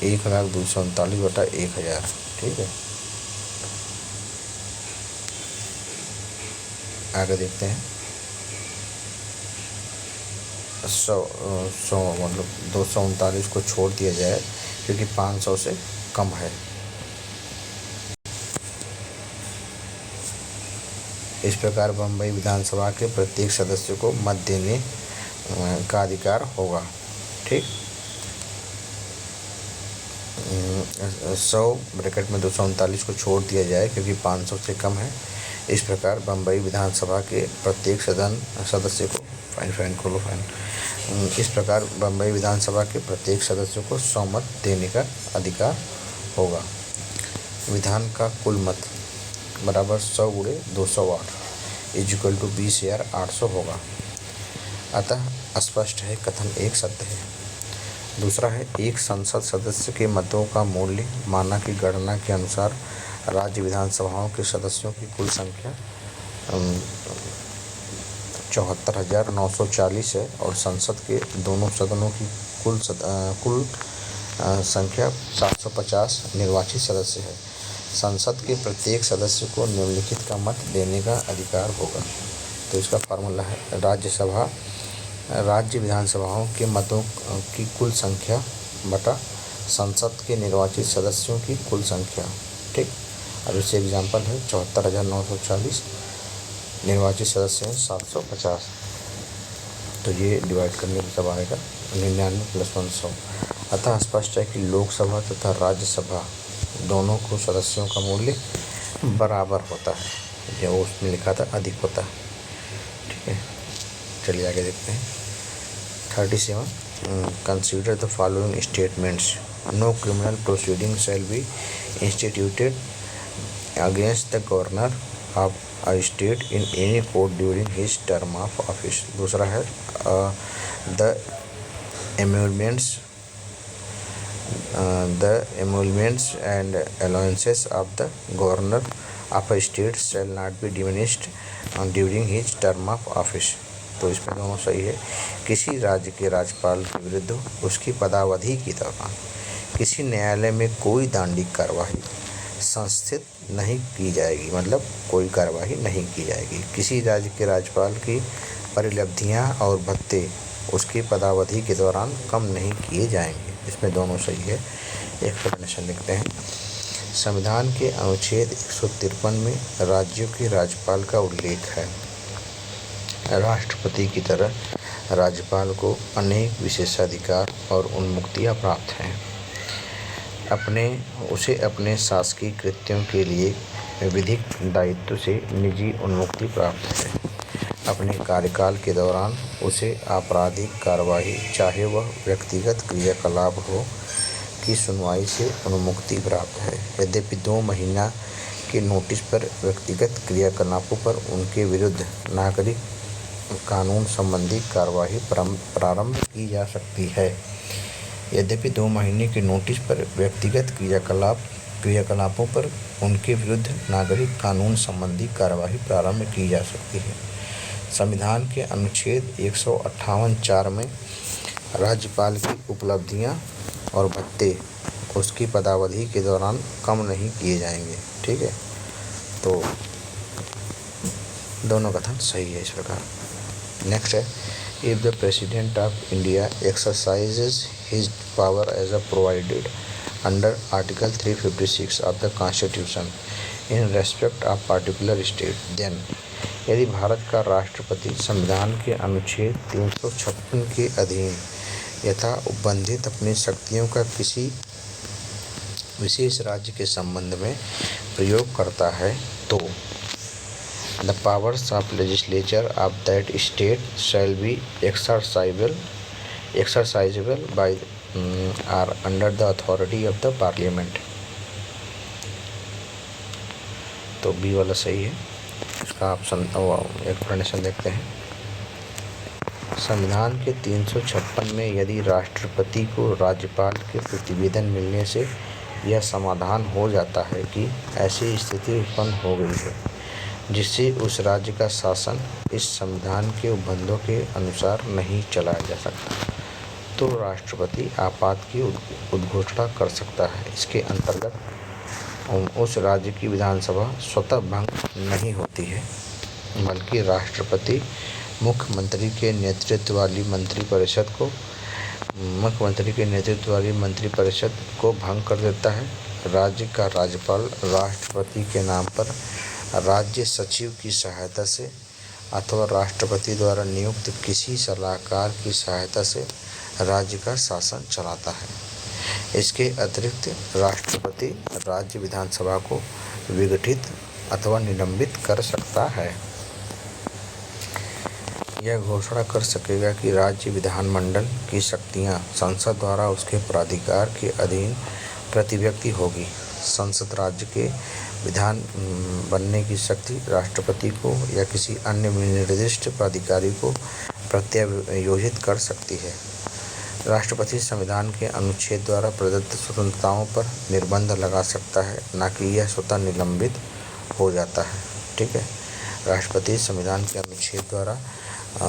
एक 1,239/1000। ठीक है, आगे देखते हैं। 100 मतलब 239 को छोड़ दिया जाए क्योंकि 500 से कम है। इस प्रकार बम्बई विधानसभा के प्रत्येक सदस्य को मत देने का अधिकार होगा। ठीक, 100 ब्रैकेट में 239 को छोड़ दिया जाए क्योंकि 500 से कम है। इस प्रकार बम्बई विधानसभा के प्रत्येक सदस्य को इस प्रकार बम्बई विधानसभा के प्रत्येक सदस्य को 100 मत देने का अधिकार होगा। विधान का कुल मत बराबर 100 × 208 = 20,800 होगा। अतः स्पष्ट है कथन एक सत्य है। दूसरा है, एक संसद सदस्य के मतों का मूल्य माना की गणना के अनुसार राज्य विधानसभाओं के सदस्यों की कुल संख्या 74,940 है और संसद के दोनों सदनों की कुल संख्या 750 निर्वाचित सदस्य है। संसद के प्रत्येक सदस्य को निम्नलिखित का मत देने का अधिकार होगा। तो इसका फार्मूला है राज्यसभा राज्य विधानसभाओं के मतों की कुल संख्या बटा संसद के निर्वाचित सदस्यों की कुल संख्या। ठीक, अब इससे एग्जाम्पल है 74,940 निर्वाचित सदस्य हैं 750, तो ये डिवाइड करने पर तब आएगा 99 + 100। अतः स्पष्ट है कि लोकसभा तथा राज्यसभा दोनों को सदस्यों का मूल्य बराबर होता है, जो उसमें लिखा था अधिक होता है। ठीक है, चलिए आगे देखते हैं। 37 consider the following statements. No criminal proceeding shall be instituted against the governor of a state in any court during his term of office। दूसरा है the emoluments and allowances of the governor of a state shall not be diminished during his term of office। तो इसमें दोनों सही है। किसी राज्य के राज्यपाल के विरुद्ध उसकी पदावधि के दौरान किसी न्यायालय में कोई दंडिक कार्यवाही संस्थित नहीं की जाएगी, मतलब कोई कार्यवाही नहीं की जाएगी। किसी राज्य के राज्यपाल की परिलब्धियां और भत्ते उसकी पदावधि के दौरान कम नहीं किए जाएंगे। इसमें दोनों सही है। एक्सप्लेनेशन लिखते हैं। संविधान के अनुच्छेद 153 में राज्यों के राज्यपाल का उल्लेख है। राष्ट्रपति की तरह राज्यपाल को अनेक विशेषाधिकार और उन्मुक्तियां प्राप्त हैं। उसे अपने शासकीय कृत्यों के लिए विधिक दायित्व से निजी उन्मुक्ति प्राप्त है। अपने कार्यकाल के दौरान उसे आपराधिक कार्यवाही, चाहे वह व्यक्तिगत क्रियाकलाप हो, की सुनवाई से उन्मुक्ति प्राप्त है। यद्यपि 2 महीना के नोटिस पर व्यक्तिगत क्रियाकलापों पर उनके विरुद्ध नागरिक कानून संबंधी कार्यवाही प्रारंभ की जा सकती है। यद्यपि 2 महीने के नोटिस पर व्यक्तिगत क्रियाकलापों पर उनके विरुद्ध नागरिक कानून संबंधी कार्यवाही प्रारंभ की जा सकती है। संविधान के अनुच्छेद 158(4) में राज्यपाल की उपलब्धियां और भत्ते उसकी पदावधि के दौरान कम नहीं किए जाएंगे। ठीक है, तो दोनों कथन सही है इस प्रकार। नेक्स्ट है, if the president of India exercises his power as provided under Article 356 of the Constitution in respect of particular state, then यदि भारत का राष्ट्रपति संविधान के अनुच्छेद 356 के अधीन यथा उपबंधित अपनी शक्तियों का किसी विशेष राज्य के संबंध में प्रयोग करता है, तो the powers of legislature of that state shall be exercisable by are under the authority of the parliament। तो बी वाला सही है। इसका ऑप्शन एक्सप्लेनेशन देखते हैं। संविधान के 356 में यदि राष्ट्रपति को राज्यपाल के प्रतिवेदन मिलने से यह समाधान हो जाता है कि ऐसी स्थिति उत्पन्न हो गई है जिससे उस राज्य का शासन इस संविधान के उपबंधों के अनुसार नहीं चलाया जा सकता, तो राष्ट्रपति आपात की उद्घोषणा कर सकता है। इसके अंतर्गत उस राज्य की विधानसभा स्वतः भंग नहीं होती है, बल्कि राष्ट्रपति मुख्यमंत्री के नेतृत्व वाली मंत्रिपरिषद को भंग कर देता है। राज्य का राज्यपाल राष्ट्रपति के नाम पर राज्य सचिव की सहायता से अथवा राष्ट्रपति द्वारा नियुक्त किसी सलाहकार की सहायता से राज्य का शासन चलाता है। इसके अतिरिक्त राष्ट्रपति राज्य विधानसभा को विघटित अथवा निलंबित कर सकता है। यह घोषणा कर सकेगा कि राज्य विधानमंडल की शक्तियां संसद द्वारा उसके प्राधिकार के अधीन प्रतिव्यक्ति होगी। संसद राज्य के विधान बनने की शक्ति राष्ट्रपति को या किसी अन्य निर्दिष्ट प्राधिकारी को प्रत्यायोजित कर सकती है। राष्ट्रपति संविधान के अनुच्छेद द्वारा प्रदत्त स्वतंत्रताओं पर निर्बंध लगा सकता है, न कि यह स्वतः निलंबित हो जाता है। ठीक है, राष्ट्रपति संविधान के अनुच्छेद द्वारा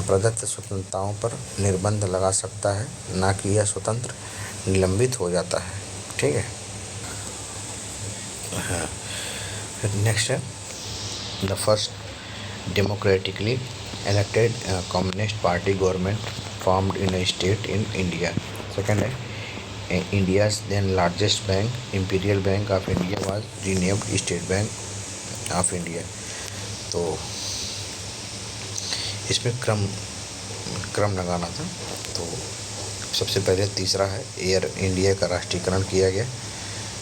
प्रदत्त स्वतंत्रताओं पर निर्बंध लगा सकता है, न कि यह स्वतंत्र निलंबित हो जाता है। ठीक है, हाँ। फिर नेक्स्ट है the first democratically elected Communist Party government formed in a state in India. Second है India's then largest bank, Imperial Bank of India was renamed State Bank of India. तो इसमें क्रम लगाना था। तो सबसे पहले तीसरा है एयर इंडिया का राष्ट्रीयकरण किया गया,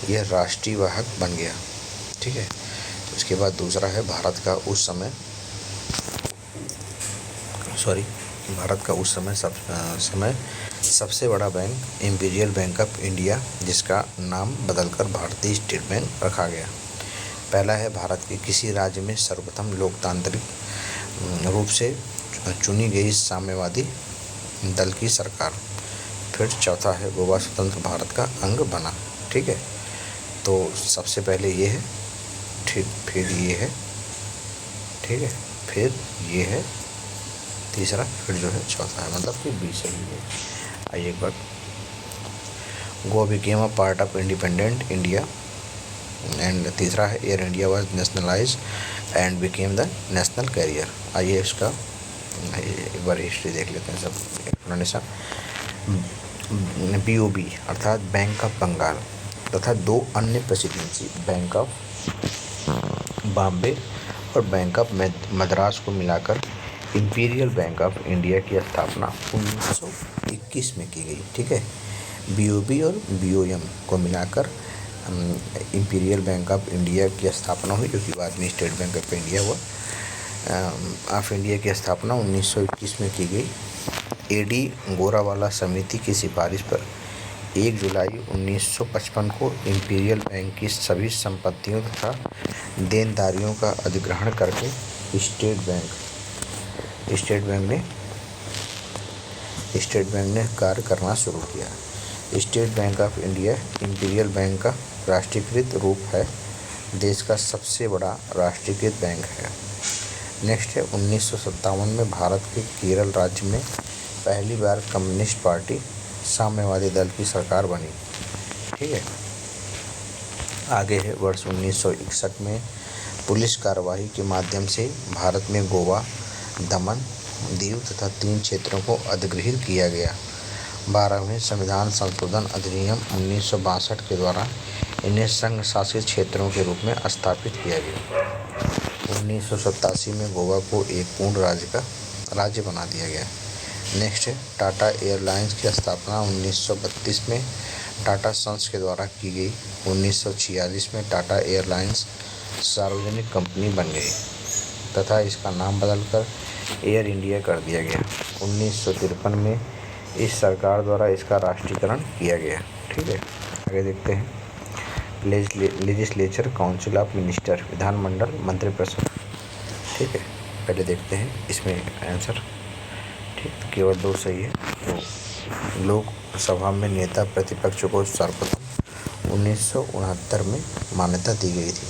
यह राष्ट्रीय वाहक बन गया। ठीक है, उसके बाद दूसरा है भारत का उस समय सबसे बड़ा bank imperial bank of India, जिसका नाम बदलकर भारतीय स्टेट बैंक रखा गया। पहला है भारत के किसी राज्य में सर्वप्रथम लोकतांत्रिक रूप से चुनी गई साम्यवादी दल की सरकार। फिर चौथा है गोवा स्वतंत्र भारत का अंग बना। ठीक है, तो सबसे पहले ये है, फिर ये है, ठीक है, फिर ये है तीसरा, फिर जो है चौथा है, मतलब कि 20 ही है। आइए एक बार, Goa became a part of independent India and तीसरा है Air India was nationalise and became the national carrier. आइए इसका एक बार हिस्ट्री देख लेते हैं सब एक्सप्लेनेशन। BOB अर्थात बैंक ऑफ बंगाल तथा दो अन्य प्रेसिडेंसी बैंक ऑफ बॉम्बे और बैंक ऑफ मद्रास को मिलाकर इंपीरियल बैंक ऑफ इंडिया की स्थापना 1921 में की गई। ठीक है, BOB और BOM को मिलाकर इंपीरियल बैंक ऑफ इंडिया की स्थापना हुई, जो कि बाद में स्टेट बैंक ऑफ इंडिया हुआ। ऑफ इंडिया की स्थापना 1921 में की गई। AD गोरावाला समिति की सिफारिश पर 1 जुलाई 1955 को इंपीरियल बैंक की सभी संपत्तियों तथा देनदारियों का अधिग्रहण करके स्टेट बैंक ने कार्य करना शुरू किया। State bank of India imperial bank का राष्ट्रीयकृत रूप है, देश का सबसे बड़ा राष्ट्रीयकृत बैंक है। नेक्स्ट है 1957 में भारत के केरल राज्य में पहली बार कम्युनिस्ट पार्टी साम्यवादी दल की सरकार बनी। ठीक है, आगे है वर्ष 1961 में पुलिस कार्रवाई के माध्यम से भारत में गोवा, दमन, दीव तथा 3 क्षेत्रों को अधिग्रहित किया गया। 12वें संविधान संशोधन अधिनियम 1962 के द्वारा इन्हें संघ शासित क्षेत्रों के रूप में स्थापित किया गया। 1987 में गोवा को एक पूर्ण राज्य बना दिया गया। नेक्स्ट है टाटा एयरलाइंस की स्थापना 1932 में टाटा सन्स के द्वारा की गई। 1946 में टाटा एयरलाइंस सार्वजनिक कंपनी बन गई तथा इसका नाम बदलकर एयर इंडिया कर दिया गया। 1953 में इस सरकार द्वारा इसका राष्ट्रीयकरण किया गया। ठीक है, आगे देखते हैं लेजिस्लेचर काउंसिल ऑफ मिनिस्टर, विधानमंडल मंत्रिपरिषद। ठीक है, पहले देखते हैं इसमें आंसर। ठीक, केवल 2 सही है। तो लोकसभा में नेता प्रतिपक्ष को सर्वप्रथम 1969 में मान्यता दी गई थी।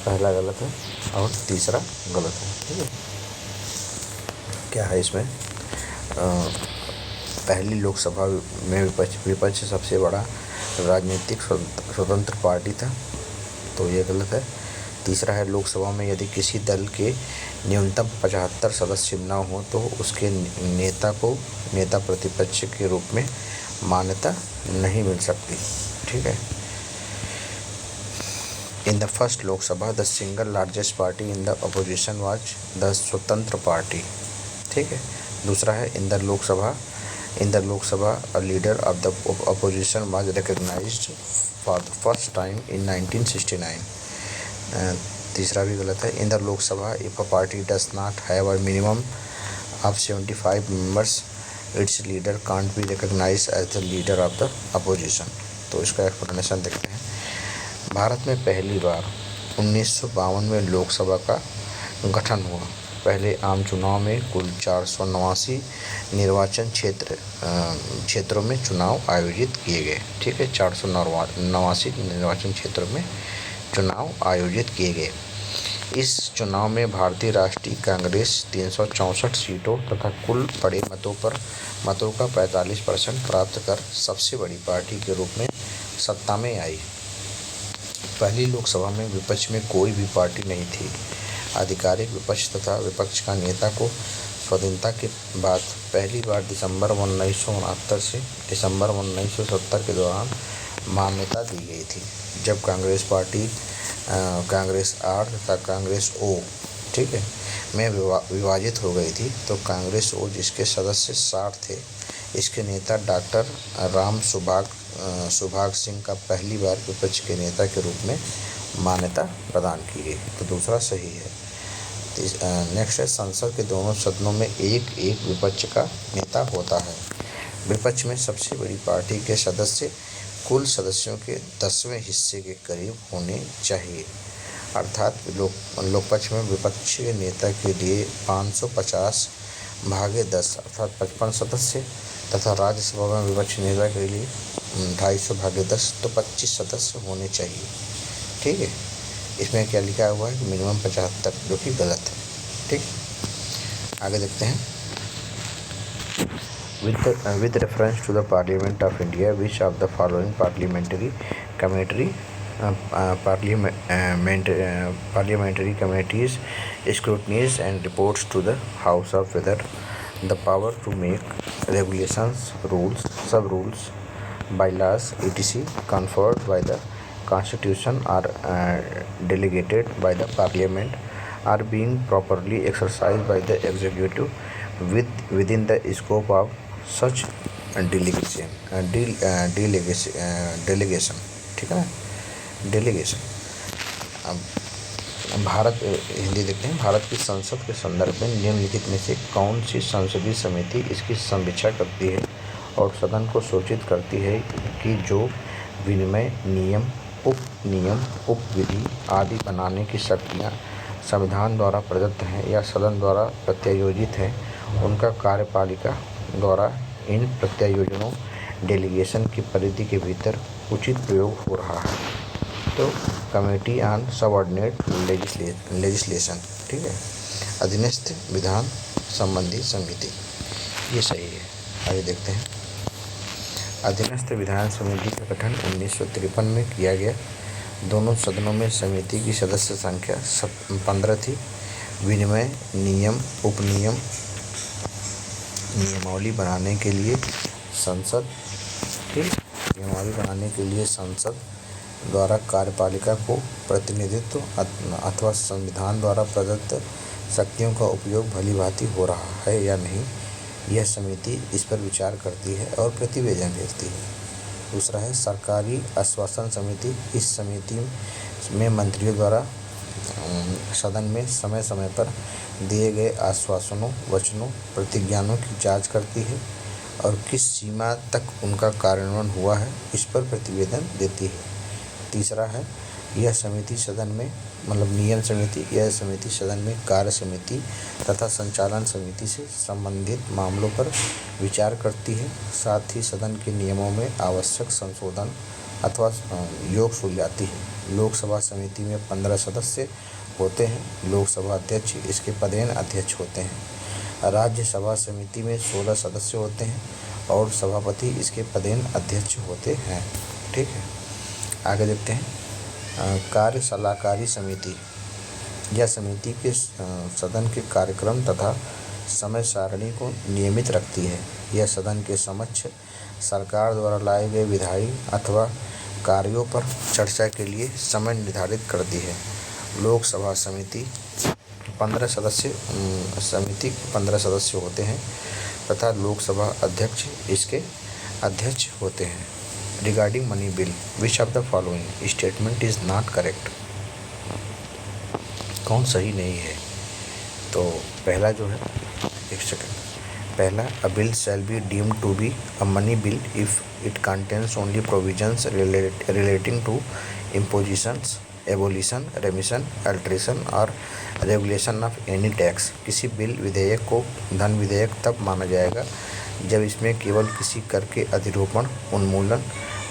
पहला गलत है और तीसरा गलत है। ठीक है, क्या है इसमें, पहली लोकसभा में विपक्ष सबसे बड़ा राजनीतिक स्वतंत्र पार्टी था, तो ये गलत है। तीसरा है लोकसभा में यदि किसी दल के न्यूनतम 75 सदस्य न हो तो उसके नेता को नेता प्रतिपक्ष के रूप में मान्यता नहीं मिल सकती। ठीक है, in the first Lok Sabha the single largest party in the opposition was the Swatantra party. ठीक है, दूसरा है in the Lok Sabha a leader of the opposition was recognized for the first time in 1969। तीसरा भी गलत है। In the Lok Sabha if a party does not have a minimum of 75 members its leader can't be recognized as the leader of the opposition. तो इसका एक्सप्लेनेशन देखते हैं। भारत में पहली बार 1952 में लोकसभा का गठन हुआ। पहले आम चुनाव में कुल 489 निर्वाचन क्षेत्रों में चुनाव आयोजित किए गए। ठीक है, 489 निर्वाचन क्षेत्रों में चुनाव आयोजित किए गए। इस चुनाव में भारतीय राष्ट्रीय कांग्रेस 364 सीटों तथा कुल पड़े मतों का 45% प्राप्त कर सबसे बड़ी पार्टी के रूप में सत्ता में आई। पहली लोकसभा में विपक्ष में कोई भी पार्टी नहीं थी। आधिकारिक विपक्ष तथा विपक्ष का नेता को स्वाधीनता के बाद पहली बार दिसंबर 1969 से दिसंबर 1970 के दौरान मान्यता दी गई थी, जब कांग्रेस पार्टी कांग्रेस आर तथा कांग्रेस ओ, ठीक है, में विभाजित हो गई थी। तो कांग्रेस ओ, जिसके सदस्य 60 थे, इसके नेता डॉक्टर राम सुभाग सिंह का पहली बार विपक्ष के नेता के रूप में मान्यता प्रदान की गई। तो दूसरा सही है। नेक्स्ट है, संसद के दोनों सदनों में एक विपक्ष का नेता होता है। विपक्ष में सबसे बड़ी पार्टी के सदस्य कुल सदस्यों के 10वें हिस्से के करीब होने चाहिए। अर्थात लोकपक्ष में विपक्ष के नेता के लिए 550/10 अर्थात 55 सदस्य तथा राज्यसभा में विपक्ष नेता के लिए 250/10 तो 25 सदस्य होने चाहिए। ठीक है, इसमें क्या लिखा हुआ है कि मिनिमम 75, जो कि गलत है। ठीक, आगे देखते हैं। With reference to the Parliament of India, which of the following parliamentary committees scrutinies and reports to the House of whether the power to make regulations, rules, sub-rules, bylaws, etc. conferred by the Constitution or delegated by the Parliament are being properly exercised by the executive within the scope of such delegation। ठीक है ना, डेलीगेशन। हिंदी देखते हैं। भारत की संसद के संदर्भ में निम्नलिखित में से कौन सी संसदीय समिति इसकी समीक्षा करती है और सदन को सूचित करती है कि जो विनिमय, नियम, उपविधि आदि बनाने की शक्तियाँ संविधान द्वारा प्रदत्त हैं या सदन द्वारा प्रत्यायोजित हैं, उनका कार्यपालिका द्वारा इन प्रत्यायोजनों डेलीगेशन की परिधि के भीतर उचित प्रयोग हो रहा है। तो कमेटी ऑन सबऑर्डिनेट लेजिस्लेशन, ठीक है, अधीनस्थ विधान संबंधी समिति, ये सही है। आगे देखते हैं। अधीनस्थ विधान समिति का गठन 1953 में किया गया। दोनों सदनों में समिति की सदस्य संख्या 15 थी। विनिमय, नियम, उपनियम, नियमावली बनाने के लिए संसद द्वारा कार्यपालिका को प्रतिनिधित्व अथवा संविधान द्वारा प्रदत्त शक्तियों का उपयोग भलीभांति हो रहा है या नहीं, यह समिति इस पर विचार करती है और प्रतिवेदन भेजती है। दूसरा है सरकारी आश्वासन समिति। इस समिति में मंत्रियों द्वारा सदन में समय समय पर दिए गए आश्वासनों, वचनों, प्रतिज्ञानों की जांच करती है और किस सीमा तक उनका कार्यान्वयन हुआ है, इस पर प्रतिवेदन देती है। तीसरा है, यह समिति सदन में नियम समिति, यह समिति सदन में कार्य समिति तथा संचालन समिति से संबंधित मामलों पर विचार करती है। साथ ही सदन के नियमों में आवश्यक संशोधन अथवा योग सुलझाती है। लोकसभा समिति में 15 सदस्य होते हैं। लोकसभा अध्यक्ष इसके पदेन अध्यक्ष होते हैं। राज्यसभा समिति में 16 सदस्य होते हैं और सभापति इसके पदेन अध्यक्ष होते हैं। ठीक है, आगे देखते हैं। कार्य सलाहकारी समिति, यह समिति के सदन के कार्यक्रम तथा समय सारणी को नियमित रखती है। यह सदन के समक्ष सरकार द्वारा लाए गए विधायी अथवा कार्यों पर चर्चा के लिए समय निर्धारित करती है। लोकसभा समिति 15 सदस्य होते हैं तथा लोकसभा अध्यक्ष इसके अध्यक्ष होते हैं। Regarding money bill, which of the following statement is not correct, कौन सही नहीं है? तो पहला जो है, एक सेकंड, पहला, a bill shall be deemed to be a money bill if it contains only provisions relating to impositions abolition, remission, alteration और रेगुलेशन ऑफ एनी टैक्स। किसी बिल विधेयक को धन विधेयक तब माना जाएगा जब इसमें केवल किसी कर के अधिरोपण, उन्मूलन,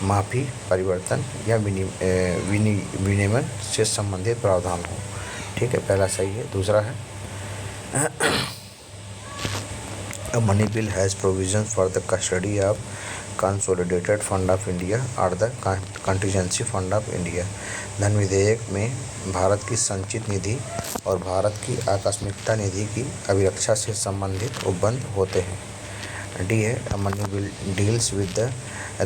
माफी, परिवर्तन या विनियमन से संबंधित प्रावधान हो। ठीक है, पहला सही है। दूसरा है A money bill has provisions for the custody of consolidated fund of India or the contingency fund of India। धन विधेयक में भारत की संचित निधि और भारत की आकस्मिकता निधि की अभिरक्षा से संबंधित उपबंध होते हैं। डी है A money bill deals with the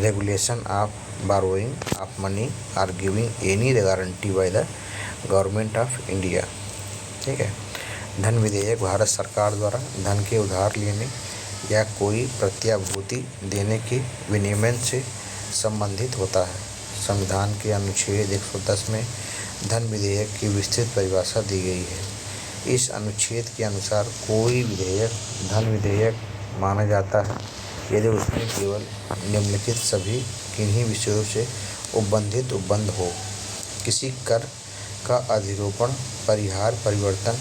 regulation of borrowing of money or giving any guarantee by the government of India. ठीक है, धन विधेयक भारत सरकार द्वारा धन के उधार लेने या कोई प्रत्याभूति देने के विनियमन से संबंधित होता है। संविधान के अनुच्छेद 110 में धन विधेयक की विस्तृत परिभाषा दी गई है। इस अनुच्छेद के अनुसार कोई विधेयक धन विधेयक माना जाता है यदि उसमें केवल निम्नलिखित सभी किन्हीं विषयों से उपबंध हो: किसी कर का अधिरोपण, परिहार, परिवर्तन।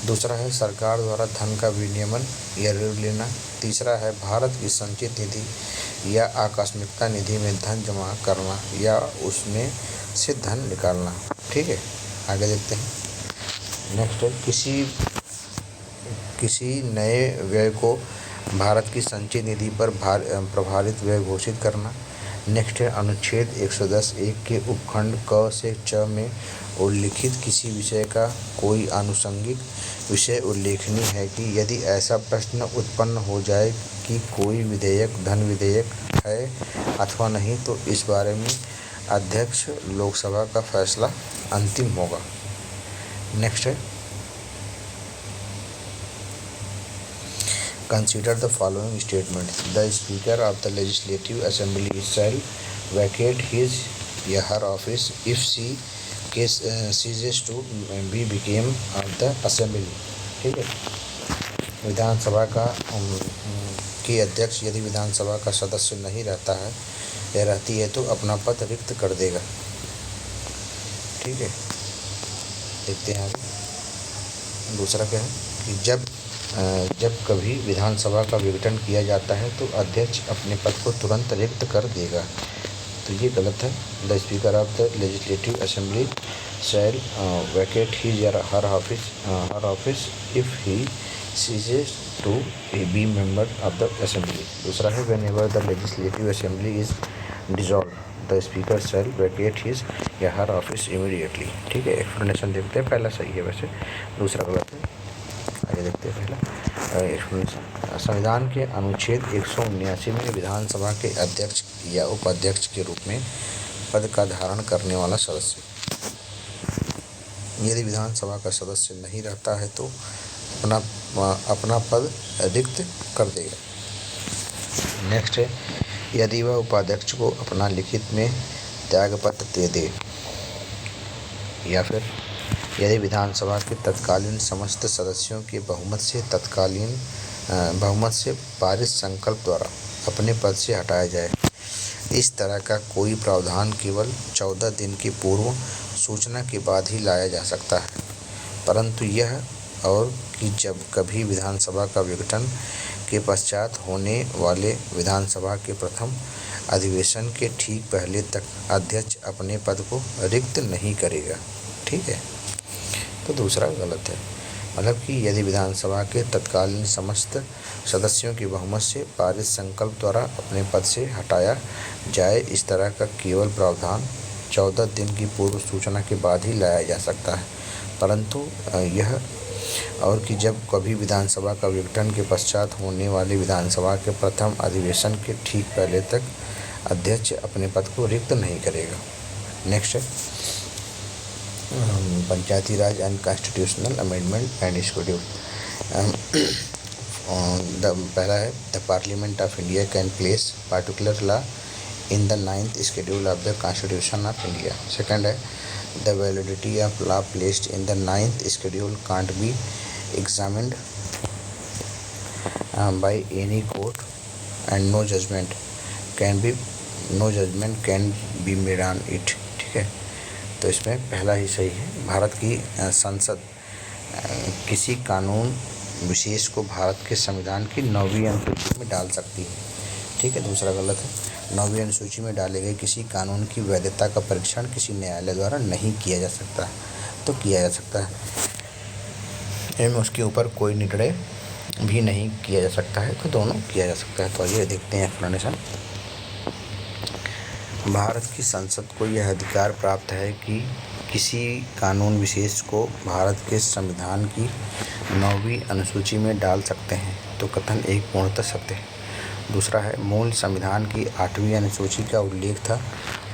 दूसरा है सरकार द्वारा धन का विनियमन या ऋण लेना। तीसरा है भारत की संचित निधि या आकस्मिकता निधि में धन जमा करना या उसमें से धन निकालना। ठीक है, आगे देखते हैं। नेक्स्ट है किसी नए व्यय को भारत की संचित निधि पर प्रभारित व्यय घोषित करना। नेक्स्ट है अनुच्छेद 110(1) के उपखंड क से च में उल्लिखित किसी विषय का कोई आनुषंगिक विषय उल्लेखनीय है कि यदि ऐसा प्रश्न उत्पन्न हो जाए कि कोई विधेयक धन विधेयक है अथवा नहीं तो इस बारे में अध्यक्ष लोकसभा का फैसला अंतिम होगा। नेक्स्ट है Consider the following statement. The Speaker of the Legislative Assembly shall vacate his या her office if she ceases to be became of the assembly। ठीक है, विधानसभा का के अध्यक्ष यदि विधानसभा का सदस्य नहीं रहता है या रहती है तो अपना पद रिक्त कर देगा। ठीक है, देखते हैं आगे। दूसरा क्या है कि जब कभी विधानसभा का विघटन किया जाता है तो अध्यक्ष अपने पद को तुरंत रिक्त कर देगा, तो ये गलत है। The speaker of the legislative assembly shall vacate his या her office if he ceases to be member of the assembly. दूसरा है whenever the legislative assembly is dissolve the speaker shall vacate his या हर ऑफिस इमीडिएटली। ठीक है, एक्सप्लेनेशन देखते हैं। पहला सही है वैसे, दूसरा गलत है। आगे देखते हैं पहला एक्सप्लेनेशन। संविधान के अनुच्छेद 179 में विधानसभा के अध्यक्ष या उपाध्यक्ष के रूप में पद का धारण करने वाला सदस्य यदि विधानसभा का सदस्य नहीं रहता है तो अपना पद रिक्त कर देगा। नेक्स्ट है यदि वह उपाध्यक्ष को अपना लिखित में त्यागपत्र दे दे या फिर यदि विधानसभा के तत्कालीन समस्त सदस्यों के बहुमत से पारित संकल्प द्वारा अपने पद से हटाया जाए। इस तरह का कोई प्रावधान केवल 14 दिन की पूर्व सूचना के बाद ही लाया जा सकता है, परंतु यह और कि जब कभी विधानसभा का विघटन के पश्चात होने वाले विधानसभा के प्रथम अधिवेशन के ठीक पहले तक अध्यक्ष अपने पद को रिक्त नहीं करेगा। ठीक है, तो दूसरा गलत है। मतलब कि यदि विधानसभा के तत्कालीन समस्त सदस्यों की बहुमत से पारित संकल्प द्वारा अपने पद से हटाया जाए, इस तरह का केवल प्रावधान 14 दिन की पूर्व सूचना के बाद ही लाया जा सकता है, परंतु यह और कि जब कभी विधानसभा का विघटन के पश्चात होने वाले विधानसभा के प्रथम अधिवेशन के ठीक पहले तक अध्यक्ष अपने पद को रिक्त नहीं करेगा। नेक्स्ट है panchayati raj and constitutional amendment and schedule. पहला है the parliament of India can place particular law in the 9th schedule of the constitution of India. Second है the validity of law placed in the 9th schedule can't be examined by any court and no judgment can be made on it. ठीक है, तो इसमें पहला ही सही है। भारत की संसद किसी कानून विशेष को भारत के संविधान की 9वीं अनुसूची में डाल सकती है। ठीक है, दूसरा गलत है। 9वीं अनुसूची में डाले गए किसी कानून की वैधता का परीक्षण किसी न्यायालय द्वारा नहीं किया जा सकता, तो किया जा सकता है। एवं उसके ऊपर कोई निर्णय भी नहीं किया जा सकता है, तो दोनों किया जा सकता है। तो आइए देखते हैं एक्सप्लेनेशन। भारत की संसद को यह अधिकार प्राप्त है कि किसी कानून विशेष को भारत के संविधान की 9वीं अनुसूची में डाल सकते हैं, तो कथन एक पूर्णतः सत्य है। दूसरा है, मूल संविधान की 8वीं अनुसूची का उल्लेख था।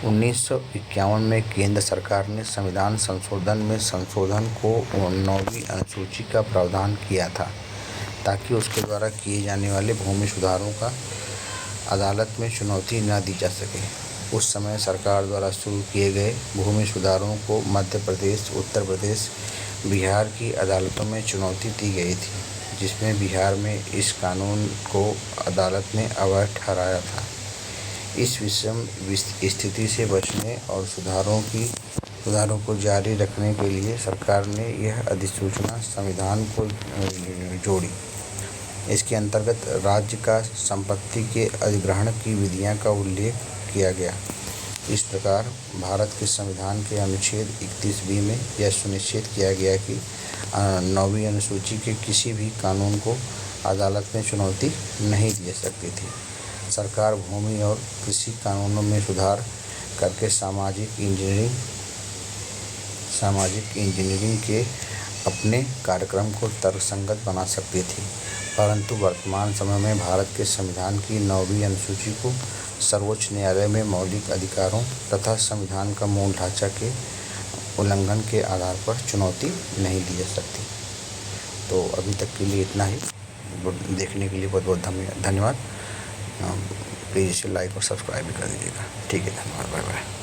1951 में केंद्र सरकार ने संविधान संशोधन में संशोधन को 9वीं अनुसूची का प्रावधान किया था, ताकि उसके द्वारा किए जाने वाले भूमि सुधारों का अदालत में चुनौती न दी जा सके। उस समय सरकार द्वारा शुरू किए गए भूमि सुधारों को मध्य प्रदेश, उत्तर प्रदेश, बिहार की अदालतों में चुनौती दी गई थी, जिसमें बिहार में इस कानून को अदालत ने अवैध ठहराया था। इस विषम स्थिति से बचने और सुधारों को जारी रखने के लिए सरकार ने यह अधिसूचना संविधान को जोड़ी। इसके अंतर्गत राज्य का संपत्ति के अधिग्रहण की विधियां का उल्लेख किया गया। इस प्रकार भारत के संविधान के अनुच्छेद 31B में यह सुनिश्चित किया गया कि 9वीं अनुसूची के किसी भी कानून को अदालत में चुनौती नहीं दी जा सकती थी। सरकार भूमि और कृषि कानूनों में सुधार करके सामाजिक इंजीनियरिंग के अपने कार्यक्रम को तर्कसंगत बना सकती थी, परंतु वर्तमान समय में भारत के संविधान की 9वीं अनुसूची को सर्वोच्च न्यायालय में मौलिक अधिकारों तथा संविधान का मूल ढांचा के उल्लंघन के आधार पर चुनौती नहीं दी जा सकती। तो अभी तक के लिए इतना ही। देखने के लिए बहुत बहुत धन्यवाद। प्लीज़ इसे लाइक और सब्सक्राइब भी कर दीजिएगा। ठीक है, धन्यवाद, बाय बाय।